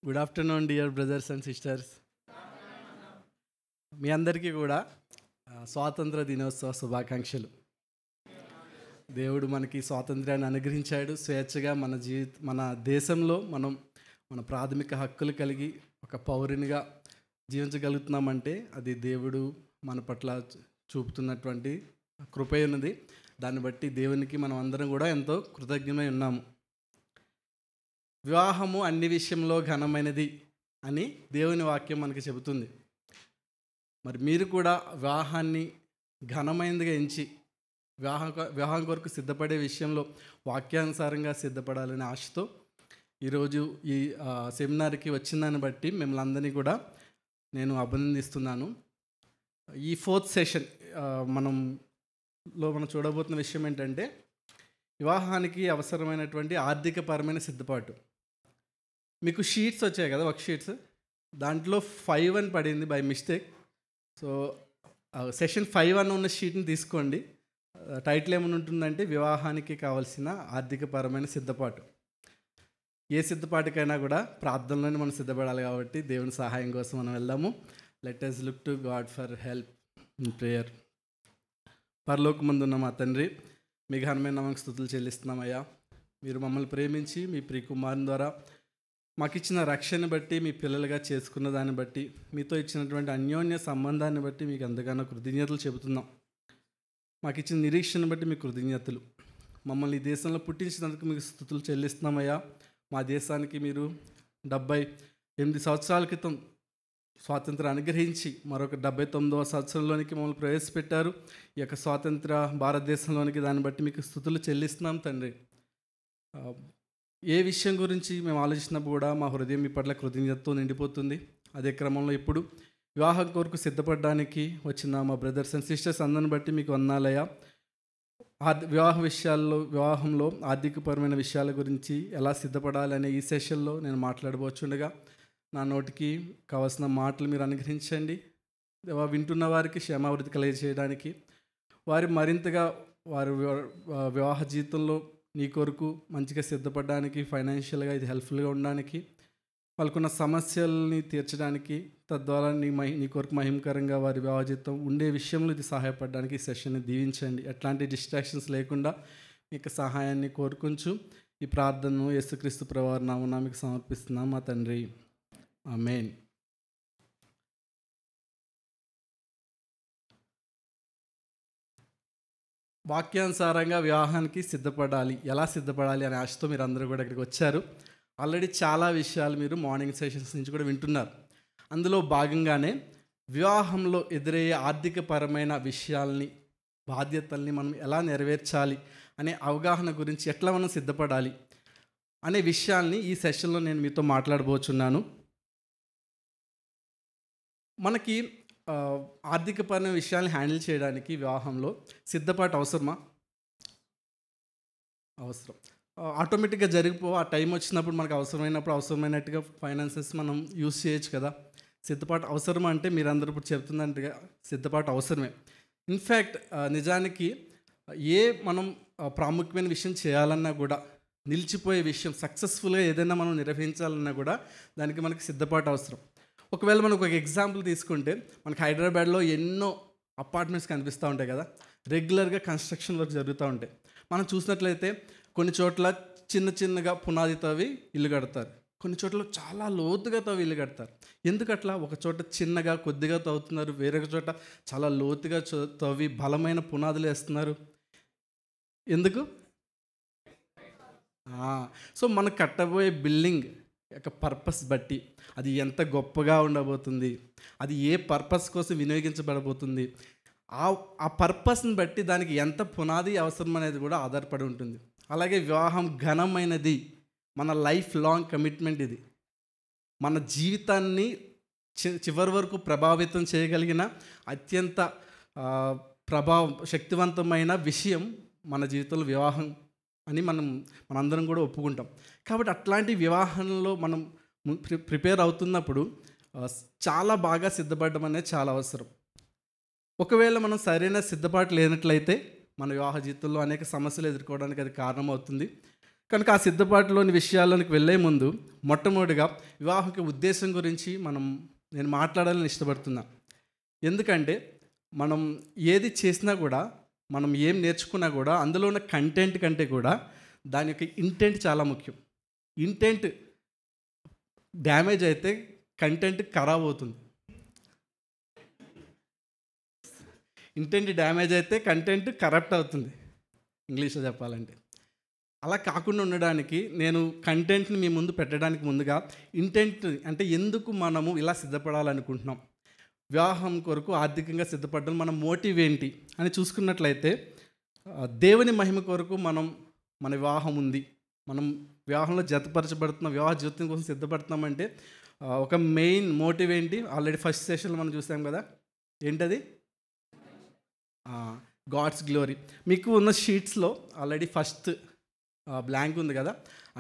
Good afternoon dear brothers and sisters. మీ అందరికీ కూడా స్వాతంత్ర దినోత్సవ శుభాకాంక్షలు. దేవుడు మనకి స్వాతంత్ర్యాన్ని అనుగ్రహించాడు. స్వేచ్ఛగా మన దేశంలో మన ప్రాథమిక హక్కులు కలిగి ఒక పౌరునిగా జీవించగలుగుతున్నామంటే అది దేవుడు మన పట్ల చూపుతున్నటువంటి కృప ఉన్నది. దాన్ని బట్టి దేవునికి మనం అందరం కూడా ఎంతో కృతజ్ఞమై ఉన్నాము. వివాహము అన్ని విషయంలో ఘనమైనది అని దేవుని వాక్యం మనకి చెబుతుంది. మరి మీరు కూడా వివాహాన్ని ఘనమైనదిగా ఎంచి వివాహం కొరకు సిద్ధపడే విషయంలో వాక్యానుసారంగా సిద్ధపడాలనే ఆశతో ఈరోజు ఈ సెమినార్కి వచ్చిందాన్ని బట్టి మిమ్మల్ని అందరినీ కూడా నేను అభినందిస్తున్నాను. ఈ 4th సెషన్ మనం చూడబోతున్న విషయం ఏంటంటే వివాహానికి అవసరమైనటువంటి ఆర్థికపరమైన సిద్ధపాటు. మీకు షీట్స్ వచ్చాయి కదా, వర్క్ షీట్స్. దాంట్లో 5 అని పడింది బై మిస్టేక్. సో సెషన్ 5 అని ఉన్న షీట్ని తీసుకోండి. టైటిల్ ఏమైనా ఉంటుందంటే వివాహానికి కావాల్సిన ఆర్థికపరమైన సిద్ధపాటు. ఏ సిద్ధపాటుకైనా కూడా ప్రార్థనలోనే మనం సిద్ధపడాలి కాబట్టి దేవుని సహాయం కోసం మనం వెళ్దాము. Let us look to God for help in prayer. పరలోకమందున్న మా తండ్రి, మీ ఘనమైన నామమునకు స్తుతులు చెల్లిస్తున్నామయ్యా. మీరు మమ్మల్ని ప్రేమించి మీ ప్రియకుమారుని ద్వారా మాకు ఇచ్చిన రక్షణ బట్టి, మీ పిల్లలుగా చేసుకున్న దాన్ని బట్టి, మీతో ఇచ్చినటువంటి అన్యోన్య సంబంధాన్ని బట్టి మీకు ఎంతగానో కృతజ్ఞతలు చెబుతున్నాం. మాకు ఇచ్చిన నిరీక్షణ బట్టి మీకు కృతజ్ఞతలు. మమ్మల్ని ఈ దేశంలో పుట్టించినందుకు మీకు స్తుతులు చెల్లిస్తున్నామయ్యా. మా దేశానికి మీరు 78 సంవత్సరాల క్రితం స్వాతంత్రం అనుగ్రహించి మరొక 79వ సంవత్సరంలోనికి మమ్మల్ని ప్రవేశపెట్టారు. ఈ యొక్క స్వాతంత్ర భారతదేశంలోనికి. దాన్ని బట్టి మీకు స్తుతులు చెల్లిస్తున్నాం తండ్రి. ఏ విషయం గురించి మేము ఆలోచించినప్పుడు కూడా మా హృదయం మీ పట్ల కృతజ్ఞతతో నిండిపోతుంది. అదే క్రమంలో ఇప్పుడు వివాహం కొరకు సిద్ధపడడానికి వచ్చిన మా బ్రదర్స్ అండ్ సిస్టర్స్ అందరిని బట్టి మీకు వందనాలయ్యా. వివాహంలో ఆర్థికపరమైన విషయాల గురించి ఎలా సిద్ధపడాలనే ఈ సెషన్లో నేను మాట్లాడబోచుండగా నా నోటికి కావాల్సిన మాటలు మీరు అనుగ్రహించండి. వింటున్న వారికి క్షేమాభివృద్ధి కలిగజేయడానికి, వారి మరింతగా వారి వివాహ జీవితంలో నీ కొరకు మంచిగా సిద్ధపడడానికి, ఫైనాన్షియల్గా ఇది హెల్ప్ఫుల్గా ఉండడానికి, వాళ్ళకున్న సమస్యల్ని తీర్చడానికి, తద్వారా నీ కొరకు మహిమకరంగా వారి వివాహ జీవితం ఉండే విషయంలో ఇది సహాయపడడానికి ఈ సెషన్ని దీవించండి. ఎట్లాంటి డిస్ట్రాక్షన్స్ లేకుండా మీకు సహాయాన్ని కోరుకుంటూ ఈ ప్రార్థనను యేసుక్రీస్తు ప్రభువారి నామమున మీకు సమర్పిస్తున్నాం మా తండ్రి. ఆమేన్. వాక్యానుసారంగా వివాహానికి సిద్ధపడాలి, ఎలా సిద్ధపడాలి అనే ఆశతో మీరు అందరూ కూడా ఇక్కడికి వచ్చారు. ఆల్రెడీ చాలా విషయాలు మీరు మార్నింగ్ సెషన్స్ నుంచి కూడా వింటున్నారు. అందులో భాగంగానే వివాహంలో ఎదురయ్యే ఆర్థికపరమైన విషయాల్ని, బాధ్యతల్ని మనం ఎలా నెరవేర్చాలి అనే అవగాహన గురించి, ఎట్లా మనం సిద్ధపడాలి అనే విషయాల్ని ఈ సెషన్లో నేను మీతో మాట్లాడబోచున్నాను. మనకి ఆర్థికపరమైన విషయాన్ని హ్యాండిల్ చేయడానికి వివాహంలో సిద్ధపాటు అవసరమా? అవసరం. ఆటోమేటిక్గా ఆ టైం వచ్చినప్పుడు మనకు అవసరమైనట్టుగా ఫైనాన్సెస్ మనం యూస్ చేయొచ్చు కదా. సిద్ధపాటు అవసరమా అంటే మీరందరూ ఇప్పుడు చెప్తున్నట్టుగా సిద్ధపాటు అవసరమే. ఇన్ఫ్యాక్ట్ నిజానికి మనం ప్రాముఖ్యమైన విషయం చేయాలన్నా కూడా, నిలిచిపోయే విషయం, సక్సెస్ఫుల్గా ఏదైనా మనం నిర్వహించాలన్నా కూడా దానికి మనకి సిద్ధపాటు అవసరం. ఒకవేళ మనకు ఒక ఎగ్జాంపుల్ తీసుకుంటే, మనకి హైదరాబాద్లో ఎన్నో అపార్ట్మెంట్స్ కనిపిస్తూ ఉంటాయి కదా. రెగ్యులర్గా కన్స్ట్రక్షన్ వర్క్ జరుగుతూ ఉంటాయి. మనం చూసినట్లయితే కొన్ని చోట్ల చిన్నగా పునాది తవ్వి ఇల్లు కడతారు, కొన్ని చోట్ల చాలా లోతుగా తవ్వి ఇల్లు కడతారు. ఎందుకట్లా? ఒక చోట చిన్నగా కొద్దిగా తవ్వుతున్నారు, వేరొక చోట చాలా లోతుగా తవ్వి బలమైన పునాదులు వేస్తున్నారు. ఎందుకు? సో మనకు కట్టబోయే బిల్డింగ్ యొక్క పర్పస్ బట్టి అది ఎంత గొప్పగా ఉండబోతుంది, అది ఏ పర్పస్ కోసం వినియోగించబడబోతుంది, ఆ పర్పస్ని బట్టి దానికి ఎంత పునాది అవసరం అనేది కూడా ఆధారపడి ఉంటుంది. అలాగే వివాహం ఘనమైనది, మన లైఫ్ లాంగ్ కమిట్మెంట్. ఇది మన జీవితాన్ని చివరి వరకు ప్రభావితం చేయగలిగిన అత్యంత శక్తివంతమైన విషయం మన జీవితంలో వివాహం అని మనందరం కూడా ఒప్పుకుంటాం. కాబట్టి అట్లాంటి వివాహంలో మనం ప్రిపేర్ అవుతున్నప్పుడు చాలా బాగా సిద్ధపడడం అనేది చాలా అవసరం. ఒకవేళ మనం సరైన సిద్ధపాటు లేనట్లయితే మన వివాహ జీవితంలో అనేక సమస్యలు ఎదుర్కోవడానికి అది కారణమవుతుంది. కనుక ఆ సిద్ధపాటులోని విషయాల్లోనికి వెళ్ళే ముందు మొట్టమొదటిగా వివాహక ఉద్దేశం గురించి నేను మాట్లాడాలని ఇష్టపడుతున్నా. ఎందుకంటే మనం ఏది చేసినా కూడా, మనం ఏం నేర్చుకున్నా కూడా అందులో ఉన్న కంటెంట్ కంటే కూడా దాని యొక్క ఇంటెంట్ చాలా ముఖ్యం. ఇంటెంట్ డ్యామేజ్ అయితే కంటెంట్ ఖరాబ్ అవుతుంది. ఇంటెంట్ డ్యామేజ్ అయితే కంటెంట్ కరప్ట్ అవుతుంది, ఇంగ్లీష్లో చెప్పాలంటే. అలా కాకుండా ఉండడానికి నేను కంటెంట్ని మీ ముందు పెట్టడానికి ముందుగా ఇంటెంట్ అంటే ఎందుకు మనము ఇలా సిద్ధపడాలనుకుంటున్నాం, వివాహం కొరకు ఆర్థికంగా సిద్ధపడడం మన మోటివ్ ఏంటి అని చూసుకున్నట్లయితే, దేవుని మహిమ కొరకు మన వివాహం ఉంది, మనం వివాహంలో జతపరచబడుతున్నాం, వివాహ జీవితం కోసం సిద్ధపడుతున్నామంటే ఒక మెయిన్ మోటివ్ ఏంటి? ఆల్రెడీ ఫస్ట్ సెషన్లో మనం చూసాం కదా, ఏంటది? God's glory. మీకు ఉన్న షీట్స్లో ఆల్రెడీ ఫస్ట్ బ్లాంక్ ఉంది కదా,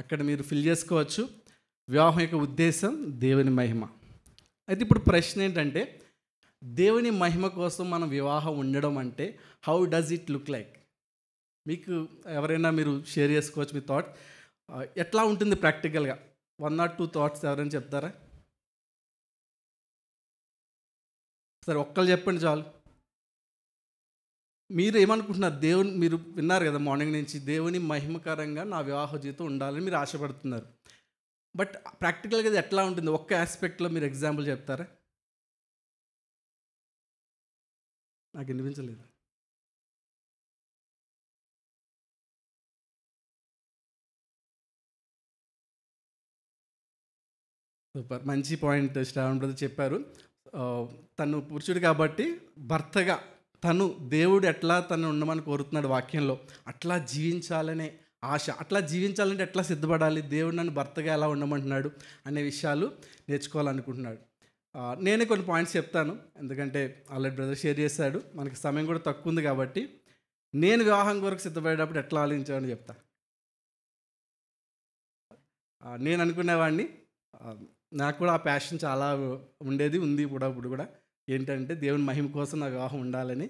అక్కడ మీరు ఫిల్ చేసుకోవచ్చు. వివాహం యొక్క ఉద్దేశం దేవుని మహిమ. అయితే ఇప్పుడు ప్రశ్న ఏంటంటే, దేవుని మహిమ కోసం మనం వివాహం ఉండడం అంటే how does it look like? మీకు ఎవరైనా మీరు షేర్ చేసుకోవచ్చు మీ థాట్. ఎట్లా ఉంటుంది ప్రాక్టికల్గా? 1 or 2 థాట్స్ ఎవరైనా చెప్తారా? సరే, ఒక్కళ్ళు చెప్పండి చాలు. మీరు ఏమనుకుంటున్నారు? మీరు విన్నారు కదా మార్నింగ్ నుంచి, దేవుని మహిమకరంగా నా వివాహ జీవితం ఉండాలని మీరు ఆశపడుతున్నారు. బట్ ప్రాక్టికల్గా ఇది ఎట్లా ఉంటుంది? ఒక్క ఆస్పెక్ట్లో మీరు ఎగ్జాంపుల్ చెప్తారా? నాకు వినిపించలేదు. సూపర్, మంచి పాయింట్ శ్రావణ్ బ్రదర్ చెప్పారు. తను పురుషుడు కాబట్టి భర్తగా దేవుడు ఎట్లా తను ఉండమని కోరుతున్నాడు వాక్యంలో, అట్లా జీవించాలనే ఆశ. అట్లా జీవించాలంటే ఎట్లా సిద్ధపడాలి, దేవుడు నన్ను భర్తగా ఎలా ఉండమంటున్నాడు అనే విషయాలు నేర్చుకోవాలనుకుంటున్నాడు. నేనే కొన్ని పాయింట్స్ చెప్తాను, ఎందుకంటే ఆల్రెడీ బ్రదర్ షేర్ చేశాడు, మనకి సమయం కూడా తక్కువ ఉంది కాబట్టి. నేను వివాహం కొరకు సిద్ధపడేటప్పుడు ఎట్లా ఆలోచించామని చెప్తా. నేను అనుకునేవాడిని, నాకు కూడా ఆ ప్యాషన్ చాలా ఉండేది, ఉంది ఇప్పుడు కూడా. ఏంటంటే దేవుని మహిమ కోసం నా వివాహం ఉండాలని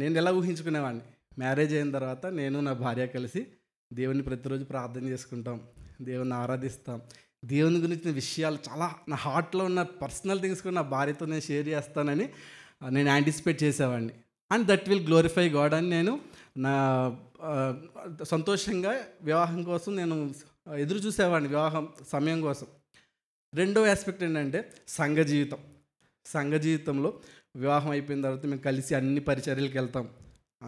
నేను ఎలా ఊహించుకునేవాడిని. మ్యారేజ్ అయిన తర్వాత నేను నా భార్య కలిసి దేవుని ప్రతిరోజు ప్రార్థన చేసుకుంటాం, దేవుని ఆరాధిస్తాం, దేవుని గురించిన విషయాలు చాలా నా హార్ట్లో ఉన్న పర్సనల్ థింగ్స్ కూడా నా భార్యతో నేను షేర్ చేస్తానని నేను యాంటిసిపేట్ చేసేవాడిని. And that will glorify God అని నేను నా సంతోషంగా వివాహం కోసం నేను ఎదురు చూసేవాడిని, వివాహం సమయం కోసం. రెండో ఆస్పెక్ట్ ఏంటంటే సంఘ జీవితంలో వివాహం అయిపోయిన తర్వాత మేము కలిసి అన్ని పరిచర్యలకు వెళ్తాం,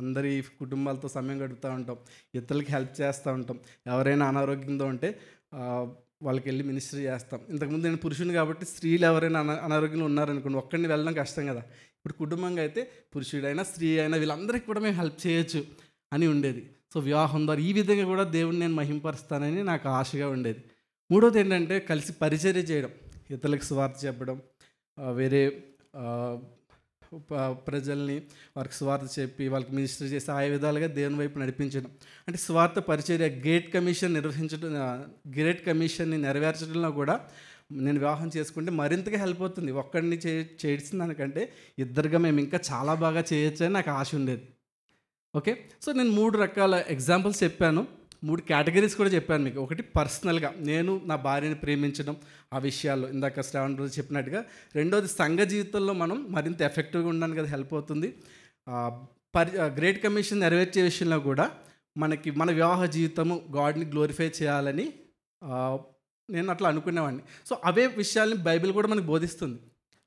అందరి కుటుంబాలతో సమయం గడుపుతూ ఉంటాం, ఇతరులకి హెల్ప్ చేస్తూ ఉంటాం. ఎవరైనా అనారోగ్యంతో ఉంటే వాళ్ళకి వెళ్ళి మినిస్ట్రీ చేస్తాం. ఇంతకుముందు నేను పురుషుని కాబట్టి స్త్రీలు ఎవరైనా అనారోగ్యంలో ఉన్నారనుకోండి, ఒక్కడిని వెళ్ళడం కష్టం కదా. ఇప్పుడు కుటుంబంగా అయితే పురుషుడైనా స్త్రీ అయినా వీళ్ళందరికీ కూడా మేము హెల్ప్ చేయొచ్చు అని ఉండేది. సో వివాహం ద్వారా ఈ విధంగా కూడా దేవుడిని నేను మహింపరుస్తానని నాకు ఆశగా ఉండేది. మూడోది ఏంటంటే కలిసి పరిచర్య చేయడం, ఇతరులకు సువార్త చెప్పడం, వేరే ప్రజల్ని వారికి సువార్త చెప్పి వాళ్ళకి మినిస్టర్ చేసి ఆయా విధాలుగా దేవుని వైపు నడిపించడం. అంటే సువార్త పరిచర్య గ్రేట్ కమిషన్ని నెరవేర్చడంలో కూడా నేను వివాహం చేసుకుంటే మరింతగా హెల్ప్ అవుతుంది. ఒక్కడిని చేసిన దానికంటే ఇద్దరుగా మేము ఇంకా చాలా బాగా చేయొచ్చు అని నాకు ఆశ ఉండేది. ఓకే, సో నేను 3 రకాల ఎగ్జాంపుల్స్ చెప్పాను, 3 కేటగిరీస్ కూడా చెప్పాను మీకు. ఒకటి పర్సనల్గా నేను నా భార్యని ప్రేమించడం, ఆ విషయాల్లో ఇందాక శ్రావణ్ బ్రదర్ చెప్పినట్టుగా. రెండోది సంఘ జీవితంలో మనం మరింత ఎఫెక్టివ్గా ఉండడానికి అది హెల్ప్ అవుతుంది. గ్రేట్ కమిషన్ నెరవేర్చే విషయంలో కూడా మన వివాహ జీవితము గాడ్ని గ్లోరిఫై చేయాలని నేను అట్లా అనుకునేవాడిని. సో అవే విషయాల్ని బైబిల్ కూడా మనకు బోధిస్తుంది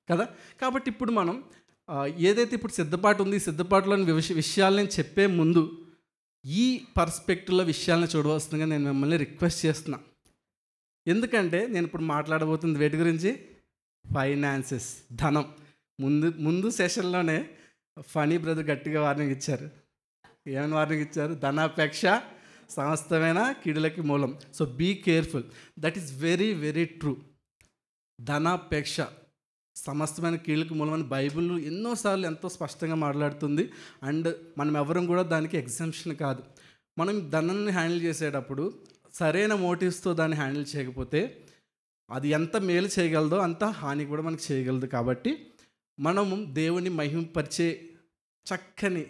కదా. కాబట్టి ఇప్పుడు మనం ఏదైతే ఇప్పుడు సిద్ధపాటు ఉంది, సిద్ధపాటులోని విషయాలని చెప్పే ముందు ఈ పర్స్పెక్టివ్లో విషయాలను చూడవలసిందిగా నేను మిమ్మల్ని రిక్వెస్ట్ చేస్తున్నా. ఎందుకంటే నేను ఇప్పుడు మాట్లాడబోతుంది వేటి గురించి? ఫైనాన్సెస్, ధనం. ముందు సెషన్లోనే ఫనీ బ్రదర్ గట్టిగా వార్నింగ్ ఇచ్చారు. ఏమైనా వార్నింగ్ ఇచ్చారు? ధనాపేక్ష సమస్తమైన కీడులకి మూలం. So be careful, that is very very true. ధనాపేక్ష సమస్తమైన కీళ్ళకి మూలమని బైబిల్ ఎన్నోసార్లు ఎంతో స్పష్టంగా మాట్లాడుతుంది. అండ్ మనం ఎవరం కూడా దానికి ఎగ్జంప్షన్ కాదు. మనం ధనాన్ని హ్యాండిల్ చేసేటప్పుడు సరైన మోటివ్స్తో దాన్ని హ్యాండిల్ చేయకపోతే అది ఎంత మేలు చేయగలదో అంత హాని కూడా మనకు చేయగలదు. కాబట్టి మనము దేవుని మహిమపరిచే చక్కని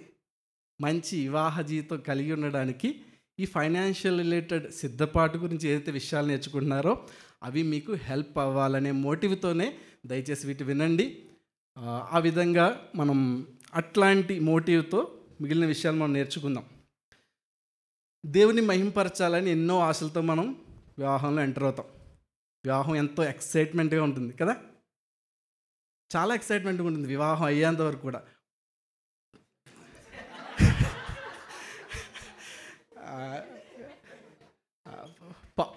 మంచి వివాహ జీవితం కలిగి ఉండడానికి ఈ ఫైనాన్షియల్ రిలేటెడ్ సిద్ధపాటు గురించి ఏదైతే విషయాలు నేర్చుకుంటున్నారో అవి మీకు హెల్ప్ అవ్వాలనే మోటివ్తోనే దయచేసి వీటి వినండి. ఆ విధంగా మనం అట్లాంటి మోటివ్తో మిగిలిన విషయాలు మనం నేర్చుకుందాం. దేవుని మహింపరచాలని ఎన్నో ఆశలతో మనం వివాహంలో ఎంటర్ అవుతాం. వివాహం ఎంతో ఎక్సైట్మెంట్గా ఉంటుంది కదా, చాలా ఎక్సైట్మెంట్గా ఉంటుంది వివాహం అయ్యేంత వరకు కూడా.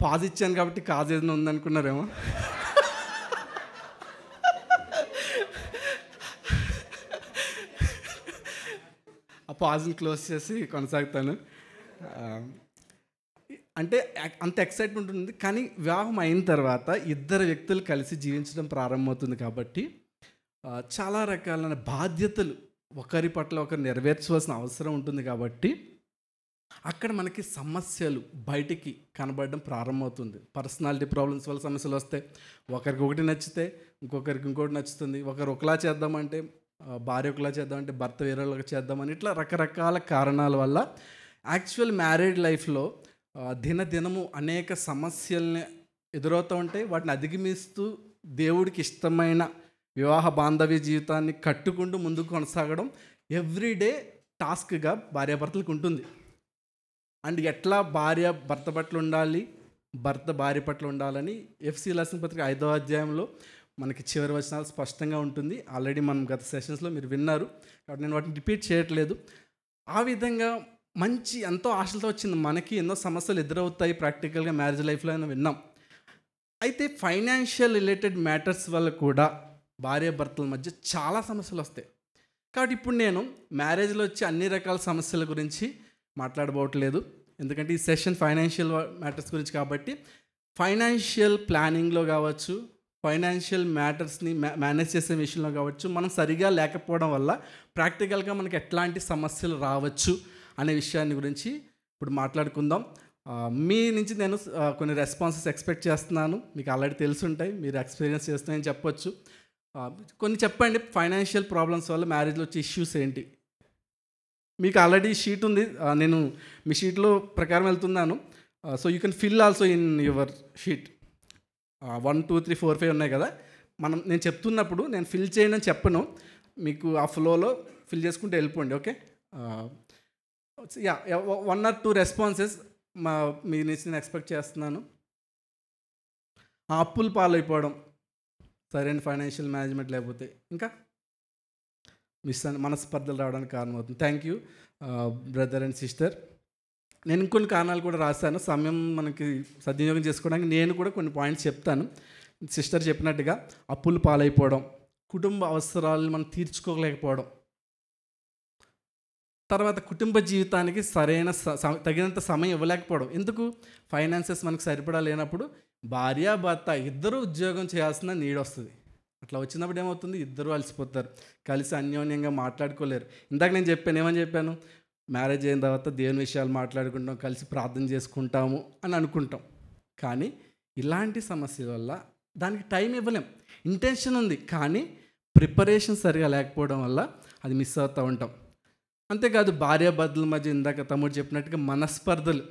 పాజ్ ఇచ్చాను కాబట్టి కాజ్ ఏదైనా ఉందనుకున్నారేమో. ఆ పాజ్ని క్లోజ్ చేసి కొనసాగుతాను. అంటే అంత ఎక్సైట్మెంట్ ఉంటుంది. కానీ వివాహం అయిన తర్వాత ఇద్దరు వ్యక్తులు కలిసి జీవించడం ప్రారంభమవుతుంది కాబట్టి చాలా రకాలైన బాధ్యతలు ఒకరి పట్ల ఒకరు నెరవేర్చవలసిన అవసరం ఉంటుంది. కాబట్టి అక్కడ మనకి సమస్యలు బయటికి కనబడడం ప్రారంభమవుతుంది. పర్సనాలిటీ ప్రాబ్లమ్స్ వల్ల సమస్యలు వస్తాయి. ఒకరికి ఒకటి నచ్చితే ఇంకొకరికి ఇంకోటి నచ్చుతుంది. ఒకరు ఒకలా చేద్దామంటే భార్య ఒకలా చేద్దామంటే భర్త వేరేలాగా చేద్దామని, ఇట్లా రకరకాల కారణాల వల్ల యాక్చువల్ మ్యారీడ్ లైఫ్లో దినదినము అనేక సమస్యల్ని ఎదురవుతూ ఉంటాయి. వాటిని అధిగమిస్తూ దేవుడికి ఇష్టమైన వివాహ బాంధవ్య జీవితాన్ని కట్టుకుంటూ ముందుకు కొనసాగడం ఎవ్రీడే టాస్క్గా భార్యాభర్తలకు ఉంటుంది. అండ్ ఎట్లా భార్య భర్త పట్ల ఉండాలి, భర్త భార్య పట్ల ఉండాలని ఎఫ్సి లెసన్ పత్రిక 5వ అధ్యాయంలో మనకి చివరి వచనాలు స్పష్టంగా ఉంటుంది. ఆల్రెడీ మనం గత సెషన్స్లో మీరు విన్నారు కాబట్టి నేను వాటిని రిపీట్ చేయట్లేదు. ఆ విధంగా మంచి ఎంతో ఆశలతో వచ్చింది మనకి ఎన్నో సమస్యలు ఎదురవుతాయి ప్రాక్టికల్గా మ్యారేజ్ లైఫ్లో అయినా విన్నాం. అయితే ఫైనాన్షియల్ రిలేటెడ్ మ్యాటర్స్ వల్ల కూడా భార్యాభర్తల మధ్య చాలా సమస్యలు వస్తాయి. కాబట్టి ఇప్పుడు నేను మ్యారేజ్లో వచ్చే అన్ని రకాల సమస్యల గురించి మాట్లాడబోవట్లేదు, ఎందుకంటే ఈ సెషన్ ఫైనాన్షియల్ మ్యాటర్స్ గురించి. కాబట్టి ఫైనాన్షియల్ ప్లానింగ్లో కావచ్చు, ఫైనాన్షియల్ మ్యాటర్స్ని మేనేజ్ చేసే విషయంలో కావచ్చు, మనం సరిగా లేకపోవడం వల్ల ప్రాక్టికల్గా మనకి ఎట్లాంటి సమస్యలు రావచ్చు అనే విషయాన్ని గురించి ఇప్పుడు మాట్లాడుకుందాం. మీ నుంచి నేను కొన్ని రెస్పాన్సెస్ ఎక్స్పెక్ట్ చేస్తున్నాను. మీకు ఆల్రెడీ తెలిసి ఉంటాయి, మీరు ఎక్స్పీరియన్స్ చేస్తున్నాయని చెప్పొచ్చు. కొన్ని చెప్పండి, ఫైనాన్షియల్ ప్రాబ్లమ్స్ వల్ల మ్యారేజ్లో వచ్చే ఇష్యూస్ ఏంటి. మీకు ఆల్రెడీ షీట్ ఉంది, నేను మీ షీట్లో ప్రకారం వెళ్తున్నాను. So you can fill also in your sheet. 1, 2, 3, 4, 5 ఉన్నాయి కదా. నేను చెప్తున్నప్పుడు నేను ఫిల్ చేయను అని చెప్పను, మీకు ఆ ఫ్లోలో ఫిల్ చేసుకుంటూ వెళ్ళిపోండి. ఓకే, 1 or 2 రెస్పాన్సెస్ మీ నుంచి నేను ఎక్స్పెక్ట్ చేస్తున్నాను. అప్పులు పాలైపోవడం, సరైన ఫైనాన్షియల్ మేనేజ్మెంట్ లేకపోతే, ఇంకా మనస్పర్ధలు రావడానికి కారణమవుతుంది. Thank you brother and sister. నేను ఇంకొన్ని కారణాలు కూడా రాశాను, సమయం మనకి సద్వినియోగం చేసుకోవడానికి నేను కూడా కొన్ని పాయింట్స్ చెప్తాను. సిస్టర్ చెప్పినట్టుగా అప్పులు పాలైపోవడం, కుటుంబ అవసరాలను మనం తీర్చుకోలేకపోవడం, తర్వాత కుటుంబ జీవితానికి సరైన తగినంత సమయం ఇవ్వలేకపోవడం. ఎందుకు? ఫైనాన్సెస్ మనకు సరిపడా లేనప్పుడు భార్య భర్త ఇద్దరు ఉద్యోగం చేయాల్సిన నీడ్ వస్తుంది. అట్లా వచ్చినప్పుడు ఏమవుతుంది, ఇద్దరు అలసిపోతారు, కలిసి అన్యోన్యంగా మాట్లాడుకోలేరు. ఇందాక నేను ఏమని చెప్పాను, మ్యారేజ్ అయిన తర్వాత దేవుని విషయాలు మాట్లాడుకుంటాం, కలిసి ప్రార్థన చేసుకుంటాము అని అనుకుంటాం. కానీ ఇలాంటి సమస్యల వల్ల దానికి టైం ఇవ్వలేం. ఇంటెన్షన్ ఉంది కానీ ప్రిపరేషన్ సరిగా లేకపోవడం వల్ల అది మిస్ అవుతూ ఉంటాం. అంతేకాదు భార్యాభర్తల మధ్య ఇందాక తమ్ముడు చెప్పినట్టుగా మనస్పర్ధలు,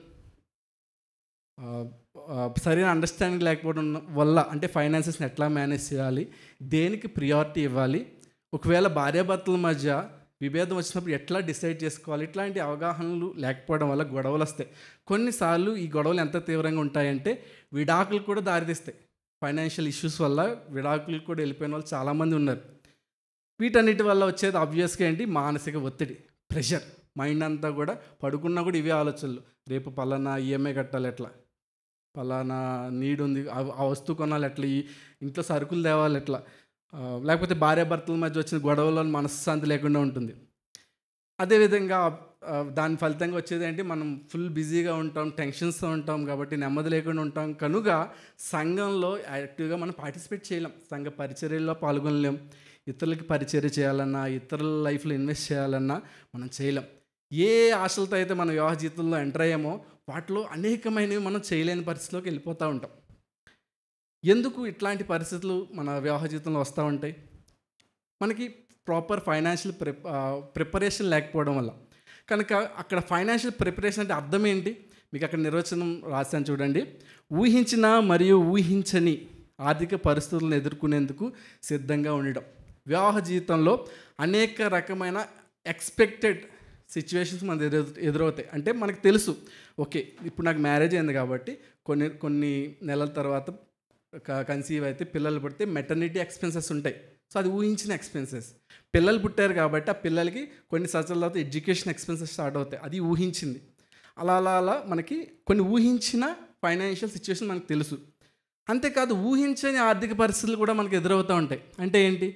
సరైన అండర్స్టాండింగ్ లేకపోవడం వల్ల, అంటే ఫైనాన్సెస్ని ఎట్లా మేనేజ్ చేయాలి, దేనికి ప్రియారిటీ ఇవ్వాలి, ఒకవేళ భార్యాభర్తల మధ్య విభేదం వచ్చినప్పుడు ఎట్లా డిసైడ్ చేసుకోవాలి, ఇట్లాంటి అవగాహనలు లేకపోవడం వల్ల గొడవలు వస్తాయి. కొన్నిసార్లు ఈ గొడవలు ఎంత తీవ్రంగా ఉంటాయంటే విడాకులు కూడా దారితీస్తాయి. ఫైనాన్షియల్ ఇష్యూస్ వల్ల విడాకులు కూడా వెళ్ళిపోయిన వాళ్ళు చాలామంది ఉన్నారు. వీటన్నిటి వల్ల వచ్చేది ఆబ్వియస్గా ఏంటి, మానసిక ఒత్తిడి, ప్రెషర్. మైండ్ అంతా కూడా పడుకున్నా కూడా ఇవే ఆలోచనలు, రేపు పలానా ఈఎంఐ కట్టాలి ఎట్లా, పలానా నీడ్ ఉంది, ఆ వస్తువు కొనాలి ఎట్లా, ఈ ఇంట్లో సరుకులు తేవాలి ఎట్లా, లేకపోతే భార్యాభర్తల మధ్య వచ్చిన గొడవల్లో మనశ్శాంతి లేకుండా ఉంటుంది. అదేవిధంగా దాని ఫలితంగా వచ్చేది ఏంటి, మనం ఫుల్ బిజీగా ఉంటాం, టెన్షన్స్తో ఉంటాం, కాబట్టి నెమ్మది లేకుండా ఉంటాం. కనుక సంఘంలో యాక్టివ్గా మనం పార్టిసిపేట్ చేయలేం, సంఘ పరిచర్యల్లో పాల్గొనలేం, ఇతరులకి పరిచర్య చేయాలన్నా, ఇతరుల లైఫ్లో ఇన్వెస్ట్ చేయాలన్నా మనం చేయలేం. ఏ ఆశలతో అయితే మన వివాహ జీవితంలో ఎంటర్ అయ్యామో వాటిలో అనేకమైనవి మనం చేయలేని పరిస్థితిలోకి వెళ్ళిపోతూ ఉంటాం. ఎందుకు ఇట్లాంటి పరిస్థితులు మన వివాహ జీవితంలో వస్తూ ఉంటాయి? మనకి ప్రాపర్ ఫైనాన్షియల్ ప్రిపరేషన్ లేకపోవడం వల్ల. కనుక అక్కడ ఫైనాన్షియల్ ప్రిపరేషన్ అంటే అర్థం ఏంటి? మీకు అక్కడ నిర్వచనం రాశాను చూడండి. ఊహించిన మరియు ఊహించని ఆర్థిక పరిస్థితులను ఎదుర్కొనేందుకు సిద్ధంగా ఉండడం. వివాహ జీవితంలో అనేక రకమైన ఎక్స్పెక్టెడ్ సిచ్యువేషన్స్ మనకు ఎదురవుతాయి. అంటే మనకు తెలుసు, ఓకే ఇప్పుడు నాకు మ్యారేజ్ అయింది కాబట్టి కొన్ని నెలల తర్వాత కన్సీవ్ అయితే పిల్లలు పుడితే మెటర్నిటీ ఎక్స్పెన్సెస్ ఉంటాయి. సో అది ఊహించిన ఎక్స్పెన్సెస్. పిల్లలు పుట్టారు కాబట్టి ఆ పిల్లలకి కొన్ని సంవత్సరాల తర్వాత ఎడ్యుకేషన్ ఎక్స్పెన్సెస్ స్టార్ట్ అవుతాయి. అది ఊహించింది. అలా మనకి కొన్ని ఊహించిన ఫైనాన్షియల్ సిచ్యువేషన్ మనకు తెలుసు. అంతేకాదు ఊహించని ఆర్థిక పరిస్థితులు కూడా మనకు ఎదురవుతూ ఉంటాయి. అంటే ఏంటి?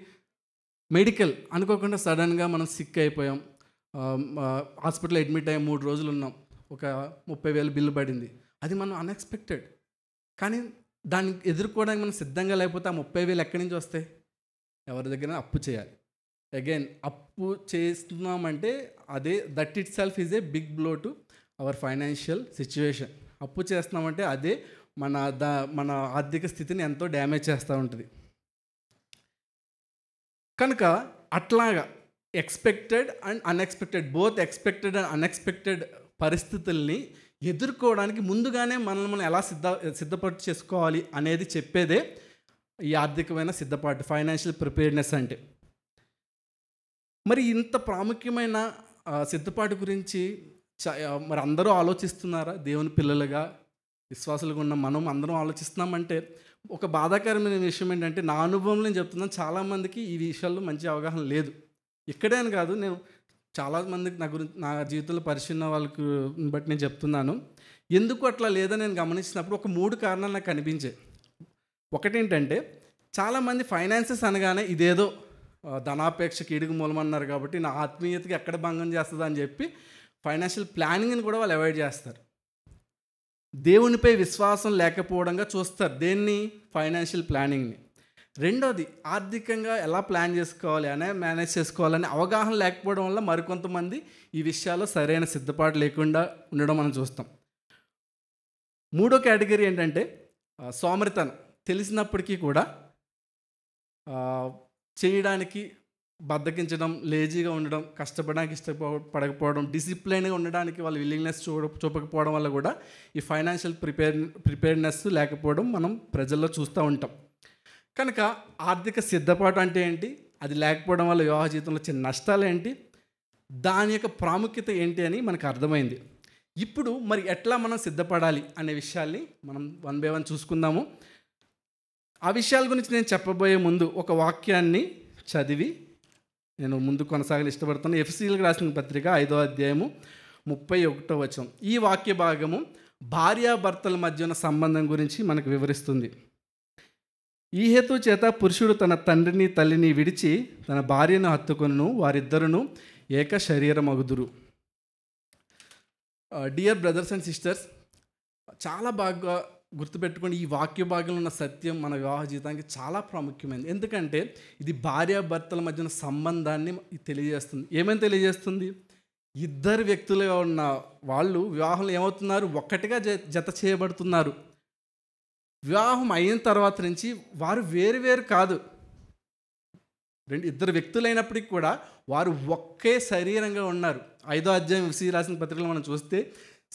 మెడికల్, అనుకోకుండా సడన్గా మనం సిక్ అయిపోయాం, హాస్పిటల్లో అడ్మిట్ అయ్యి 3 రోజులు ఉన్నాం, ఒక 30,000 బిల్లు పడింది. అది మనం అన్ఎక్స్పెక్టెడ్. కానీ దాన్ని ఎదుర్కోవడానికి మనం సిద్ధంగా లేకపోతే ఆ 30,000 ఎక్కడి నుంచి వస్తాయి? ఎవరి దగ్గర అప్పు చేయాలి. అగైన్ అప్పు చేస్తున్నామంటే that itself is a big blow to our financial situation. అప్పు చేస్తున్నామంటే అదే మన ఆర్థిక స్థితిని ఎంతో డ్యామేజ్ చేస్తూ ఉంటుంది. కనుక అట్లాగా expected and unexpected, both expected and unexpected పరిస్థితుల్ని ఎదుర్కోవడానికి ముందుగానే మనల్ని మనం ఎలా సిద్ధపడి చేసుకోవాలి అనేది చెప్పేదే ఈ ఆర్థికమైన సిద్ధపాటు, ఫైనాన్షియల్ ప్రిపేర్నెస్ అంటే. మరి ఇంత ప్రాముఖ్యమైన సిద్ధపాటు గురించి మరి అందరూ ఆలోచిస్తున్నారా? దేవుని పిల్లలుగా విశ్వాసులుగా ఉన్న మనం అందరం ఆలోచిస్తున్నామంటే ఒక బాధాకరమైన విషయం ఏంటంటే, నా అనుభవంలో నేను చెప్తున్నాను, చాలామందికి ఈ విషయాల్లో మంచి అవగాహన లేదు. ఇక్కడే అని కాదు, నేను చాలామందికి నా జీవితంలో పరిచయం వాళ్ళకి బట్టి నేను చెప్తున్నాను. ఎందుకు అట్లా లేదని నేను గమనించినప్పుడు ఒక 3 కారణాలు నాకు కనిపించాయి. ఒకటేంటంటే, చాలామంది ఫైనాన్సెస్ అనగానే ఇదేదో ధనాపేక్ష కీడుకు మూలమన్నారు కాబట్టి నా ఆత్మీయతకి ఎక్కడ భంగం చేస్తుంది అని చెప్పి ఫైనాన్షియల్ ప్లానింగ్ని కూడా వాళ్ళు అవాయిడ్ చేస్తారు. దేవునిపై విశ్వాసం లేకపోవడంగా చూస్తారు దేన్ని? ఫైనాన్షియల్ ప్లానింగ్ని. రెండోది, ఆర్థికంగా ఎలా ప్లాన్ చేసుకోవాలి అనే మేనేజ్ చేసుకోవాలని అవగాహన లేకపోవడం వల్ల మరికొంతమంది ఈ విషయాల్లో సరైన సిద్ధపాటు లేకుండా ఉండడం మనం చూస్తాం. మూడో కేటగిరీ ఏంటంటే సోమరితనం. తెలిసినప్పటికీ కూడా చేయడానికి బద్దకించడం, లేజీగా ఉండడం, కష్టపడడానికి ఇష్టపడకపోవడం, డిసిప్లైన్గా ఉండడానికి వాళ్ళు విల్లింగ్నెస్ చూపకపోవడం వల్ల కూడా ఈ ఫైనాన్షియల్ ప్రిపేర్నెస్ లేకపోవడం మనం ప్రజల్లో చూస్తూ ఉంటాం. కనుక ఆర్థిక సిద్ధపాటు అంటే ఏంటి, అది లేకపోవడం వల్ల వివాహ జీవితంలో వచ్చే నష్టాలు ఏంటి, దాని యొక్క ప్రాముఖ్యత ఏంటి అని మనకు అర్థమైంది. ఇప్పుడు మరి ఎట్లా మనం సిద్ధపడాలి అనే విషయాల్ని మనం 1 by 1 చూసుకుందాము. ఆ విషయాల గురించి నేను చెప్పబోయే ముందు ఒక వాక్యాన్ని చదివి నేను ముందు కొనసాగాలి ఇష్టపడుతున్నాను. ఎఫెసీయులకు రాసిన పత్రిక 5వ అధ్యాయము 31వ వచనం. ఈ వాక్య భాగము భార్యాభర్తల మధ్య ఉన్న సంబంధం గురించి మనకు వివరిస్తుంది. ఈ హేతు చేత పురుషుడు తన తండ్రిని తల్లిని విడిచి తన భార్యను హత్తుకొనును, వారిద్దరును ఏక శరీరమగుదురు. డియర్ బ్రదర్స్ అండ్ సిస్టర్స్, చాలా బాగా గుర్తుపెట్టుకోండి, ఈ వాక్య భాగంలో ఉన్న సత్యం మన వివాహ జీవితానికి చాలా ప్రాముఖ్యమైనది. ఎందుకంటే ఇది భార్యాభర్తల మధ్యన సంబంధాన్ని తెలియజేస్తుంది. ఏమని తెలియజేస్తుంది? ఇద్దరు వ్యక్తులుగా ఉన్న వాళ్ళు వివాహంలో ఏమవుతున్నారు? ఒక్కటిగా జత చేయబడుతున్నారు. వివాహం అయిన తర్వాత నుంచి వారు వేరు కాదు. ఇద్దరు వ్యక్తులైనప్పటికీ కూడా వారు ఒకే శరీరంగా ఉన్నారు. 5వ అధ్యాయం ఎఫెసీ రాసిన పత్రికలో మనం చూస్తే